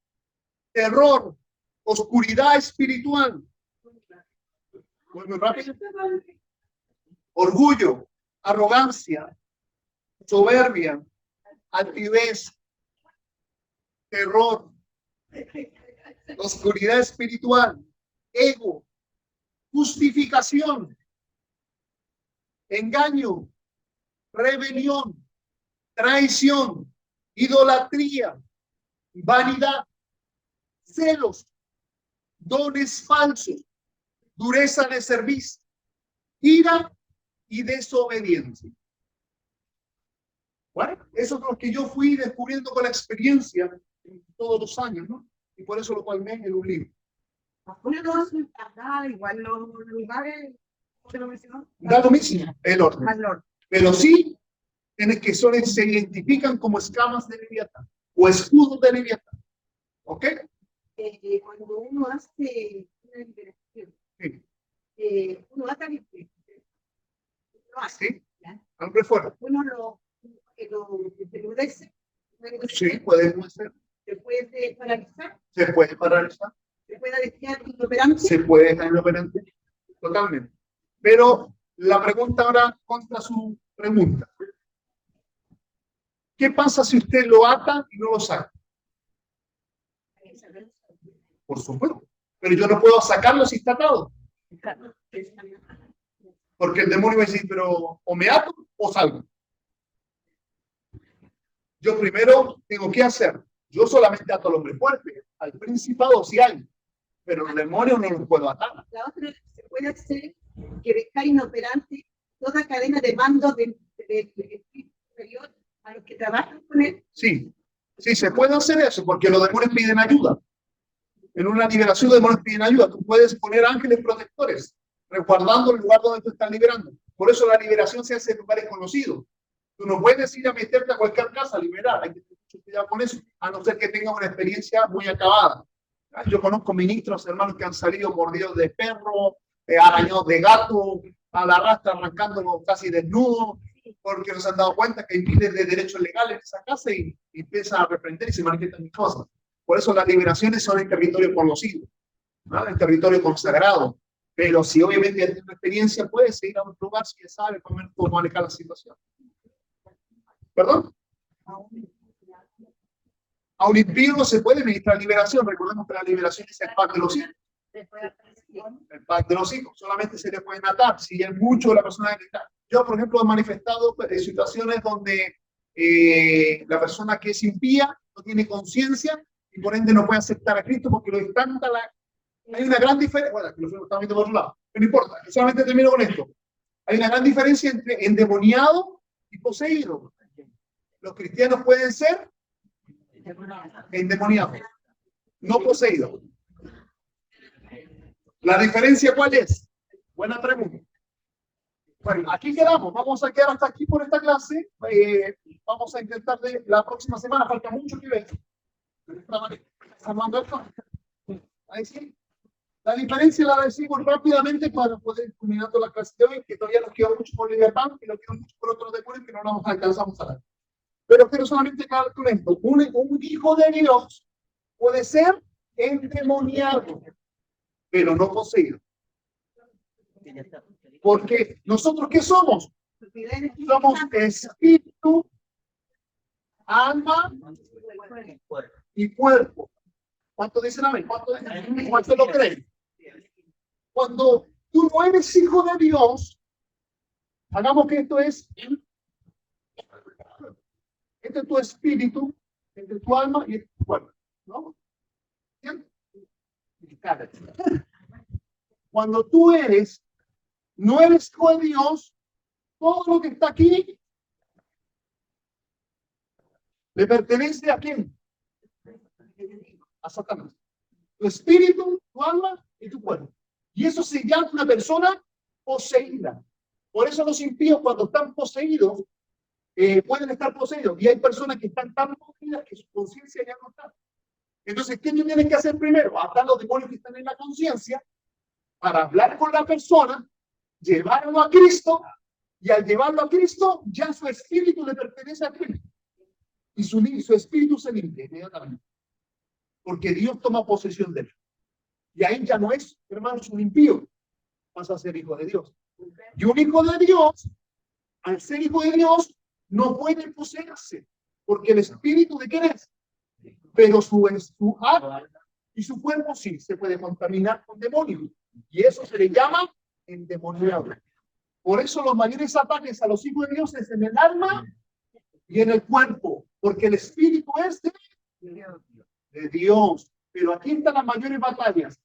terror, oscuridad espiritual. Muy rápido. Orgullo, arrogancia, soberbia, altivez, terror, oscuridad espiritual, ego, justificación, engaño, rebelión, traición, idolatría, vanidad, celos, dones falsos, dureza de servicio, ira y desobediencia. Bueno, eso es lo que yo fui descubriendo con la experiencia todos los años, ¿no? Y por eso lo palmé en un libro. Igual los lugares, ¿se lo mencionó? Da lo mismo el orden. Pero sí, se identifican como escamas de Leviatán o escudos de Leviatán. ¿Ok? Cuando uno hace una liberación, Sí. uno ata el lo hace, Sí. Aunque fuera. uno lo endurece, Sí, puede ser. se puede paralizar, Se puede paralizar. se puede dejar inoperante. Se puede dejar inoperante. Totalmente. Pero la pregunta ahora contra su pregunta. ¿Qué pasa si usted lo ata y no lo saca? Por supuesto. Pero yo no puedo sacarlo si está atado. Porque el demonio va a decir, pero o me ato o salgo. Yo primero tengo que hacer. Yo solamente ato al hombre fuerte. Al principado sí hay. Pero el demonio no lo puedo atar. La otra se puede hacer que dejar inoperante toda cadena de mando del espíritu superior a los que trabajan con él. Sí, sí, se puede hacer eso, porque los demonios piden ayuda. En una liberación los demonios piden ayuda. Tú puedes poner ángeles protectores, resguardando el lugar donde te están liberando. Por eso la liberación se hace en lugares conocidos. Tú no puedes ir a meterte a cualquier casa a liberar. Hay que tener mucho cuidado con eso, a no ser que tengas una experiencia muy acabada. Yo conozco ministros, hermanos, que han salido mordidos de perro, arañados de gato, a la rastra arrancándolo casi desnudo, porque nos han dado cuenta que hay miles de derechos legales en esa casa y empiezan a reprender y se manifiestan mis cosas. Por eso las liberaciones son en territorio conocido, ¿no? En territorio consagrado. Pero si obviamente ya tiene una experiencia, puedes ir a un lugar si ya sabe cómo manejar la situación. ¿Perdón? A un impío no se puede ministrar liberación. Recordemos que la liberación es el pacto de los hijos. El pacto de los hijos. Solamente se le pueden atar si es mucho la persona que está. Yo, por ejemplo, he manifestado situaciones donde la persona que es impía no tiene conciencia y por ende no puede aceptar a Cristo porque lo instantánea hay una gran diferencia. Bueno, que lo estamos viendo por otro lado. Pero no importa. Solamente termino con esto. Hay una gran diferencia entre endemoniado y poseído. Los cristianos pueden ser endemoniados, no poseídos. ¿La diferencia cuál es? Buena pregunta. Bueno, aquí quedamos. Vamos a quedar hasta aquí por esta clase. Vamos a intentar de la próxima semana. Falta mucho que ver. Ahí sí. La diferencia la decimos rápidamente para poder culminar la clase de hoy, que todavía nos queda mucho por libertad, que nos queda mucho por otros deportes que no nos alcanzamos a dar. Pero quiero solamente calcular esto. Un hijo de Dios puede ser endemoniado, pero no poseído. Porque nosotros, ¿qué somos? Somos espíritu, alma y cuerpo. ¿Cuánto dicen amén? ¿Cuánto lo creen? Cuando tú no eres hijo de Dios, hagamos que esto es tu espíritu, este es tu alma y este es tu cuerpo, ¿no? ¿Bien? Cuando tú no eres hijo de Dios, todo lo que está aquí le pertenece a quién? A Satanás. Tu espíritu, tu alma y tu cuerpo. Y eso se llama una persona poseída. Por eso los impíos, cuando están poseídos, pueden estar poseídos. Y hay personas que están tan poseídas que su conciencia ya no está. Entonces, ¿qué tú tienes que hacer primero? Atar los demonios que están en la conciencia para hablar con la persona, llevarlo a Cristo, y al llevarlo a Cristo, ya su espíritu le pertenece a Cristo. Y su espíritu se limpia inmediatamente. Porque Dios toma posesión de él. Y ahí ya no es, hermanos, un impío. Pasa a ser hijo de Dios. Y un hijo de Dios, al ser hijo de Dios, no puede poseerse. Porque el espíritu de quién es. Pero su alma y su cuerpo sí se puede contaminar con demonios. Y eso se le llama endemoniado. Por eso los mayores ataques a los hijos de Dios es en el alma y en el cuerpo. Porque el espíritu es de Dios. Pero aquí están las mayores batallas.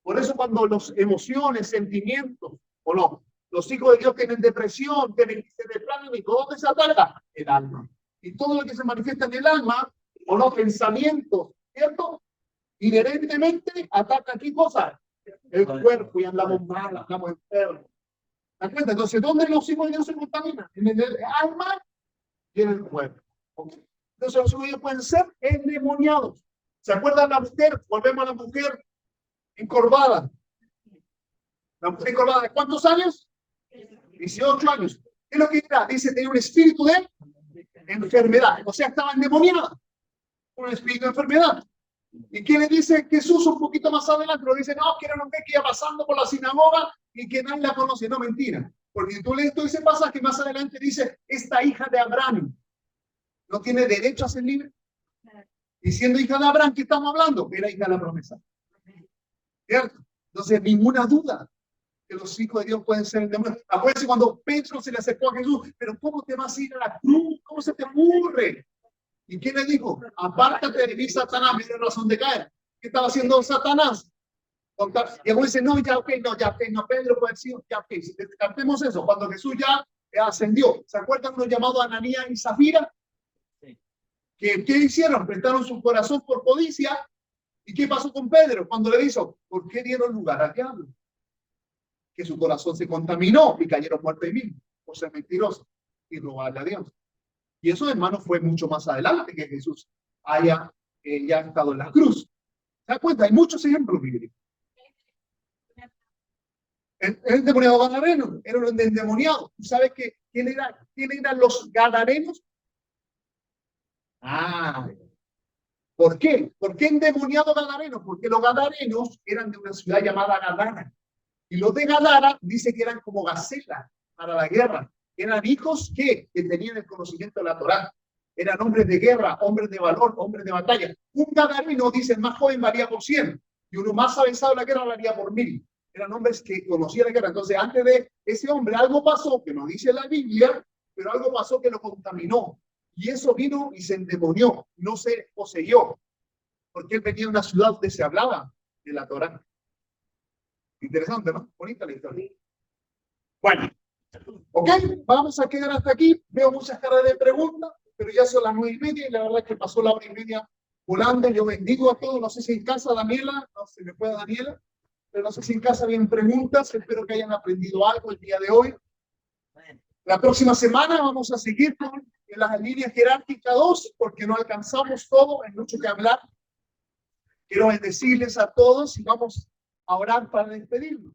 Por eso cuando los emociones, sentimientos, o no, los hijos de Dios tienen depresión, tienen de pánico, ¿dónde se ataca? El alma. Y todo lo que se manifiesta en el alma, o los pensamientos, ¿cierto? Inherentemente ataca aquí cosas. El cuerpo, y andamos mal, andamos enfermos. ¿Te das cuenta? Entonces, ¿dónde los hijos de Dios se contaminan? En el alma y en el cuerpo. ¿Okay? Entonces, los hijos de Dios pueden ser endemoniados. ¿Se acuerdan la mujer? Volvemos a la mujer encorvada. La mujer encorvada, ¿de cuántos años? 18 años. ¿Qué es lo que era? Dice, tenía un espíritu de enfermedad. O sea, estaba endemoniada. Un espíritu de enfermedad. ¿Y qué le dice Jesús un poquito más adelante? Lo dice, no, que era una mujer que iba pasando por la sinagoga y que nadie la conoce. No, mentira. Porque si tú lees todo ese pasaje más adelante, dice, esta hija de Abraham no tiene derecho a ser libre. Y siendo hija de Abraham, ¿qué estamos hablando? Era hija de la promesa. ¿Cierto? Entonces, ninguna duda que los hijos de Dios pueden ser endemoniados. Acuérdense cuando Pedro se le acercó a Jesús, pero ¿cómo te vas a ir a la cruz? ¿Cómo se te ocurre? ¿Y quién le dijo? Apártate de mí, Satanás, me dio razón de caer. ¿Qué estaba haciendo Satanás? Y luego dice, no, ya, ok, no, Pedro puede decir, ya, ok, descartemos eso. Cuando Jesús ya ascendió, ¿se acuerdan unos llamados Ananías y Zafira? Sí. ¿Qué hicieron? Prestaron su corazón por codicia. ¿Y qué pasó con Pedro? Cuando le dijo, ¿por qué dieron lugar al diablo? Que su corazón se contaminó y cayeron muertos en mí, por ser mentirosos y robarle a Dios. Y eso, hermano, fue mucho más adelante que Jesús haya ya estado en la cruz. ¿Se da cuenta? Hay muchos ejemplos bíblicos. El endemoniado gadareno era un endemoniado. ¿Tú sabes quién eran los gadarenos? ¿Por qué? ¿Por qué endemoniado gadareno? Porque los gadarenos eran de una ciudad llamada Gadara. Y los de Gadara dice que eran como gacelas para la guerra. Eran hijos que tenían el conocimiento de la Torá. Eran hombres de guerra, hombres de valor, hombres de batalla. Un gadareno, dice, el más joven valía por 100. Y uno más avanzado en la guerra valía por 1000. Eran hombres que conocían la guerra. Entonces, antes de ese hombre, algo pasó que no dice la Biblia, pero algo pasó que lo contaminó. Y eso vino y se endemonió, no se poseyó. Porque él venía de una ciudad donde se hablaba de la Torá. Interesante, ¿no? Bonita la historia. Bueno, ok, vamos a quedar hasta aquí. Veo muchas caras de preguntas, pero ya son las 9:30 y la verdad es que pasó la 1:30 volando. Yo bendigo a todos. No sé si en casa, Daniela, no se me puede Daniela, pero no sé si en casa vienen preguntas. Espero que hayan aprendido algo el día de hoy. La próxima semana vamos a seguir con las líneas jerárquicas 2, porque no alcanzamos todo, hay mucho que hablar. Quiero bendecirles a todos y vamos a orar para despedirnos.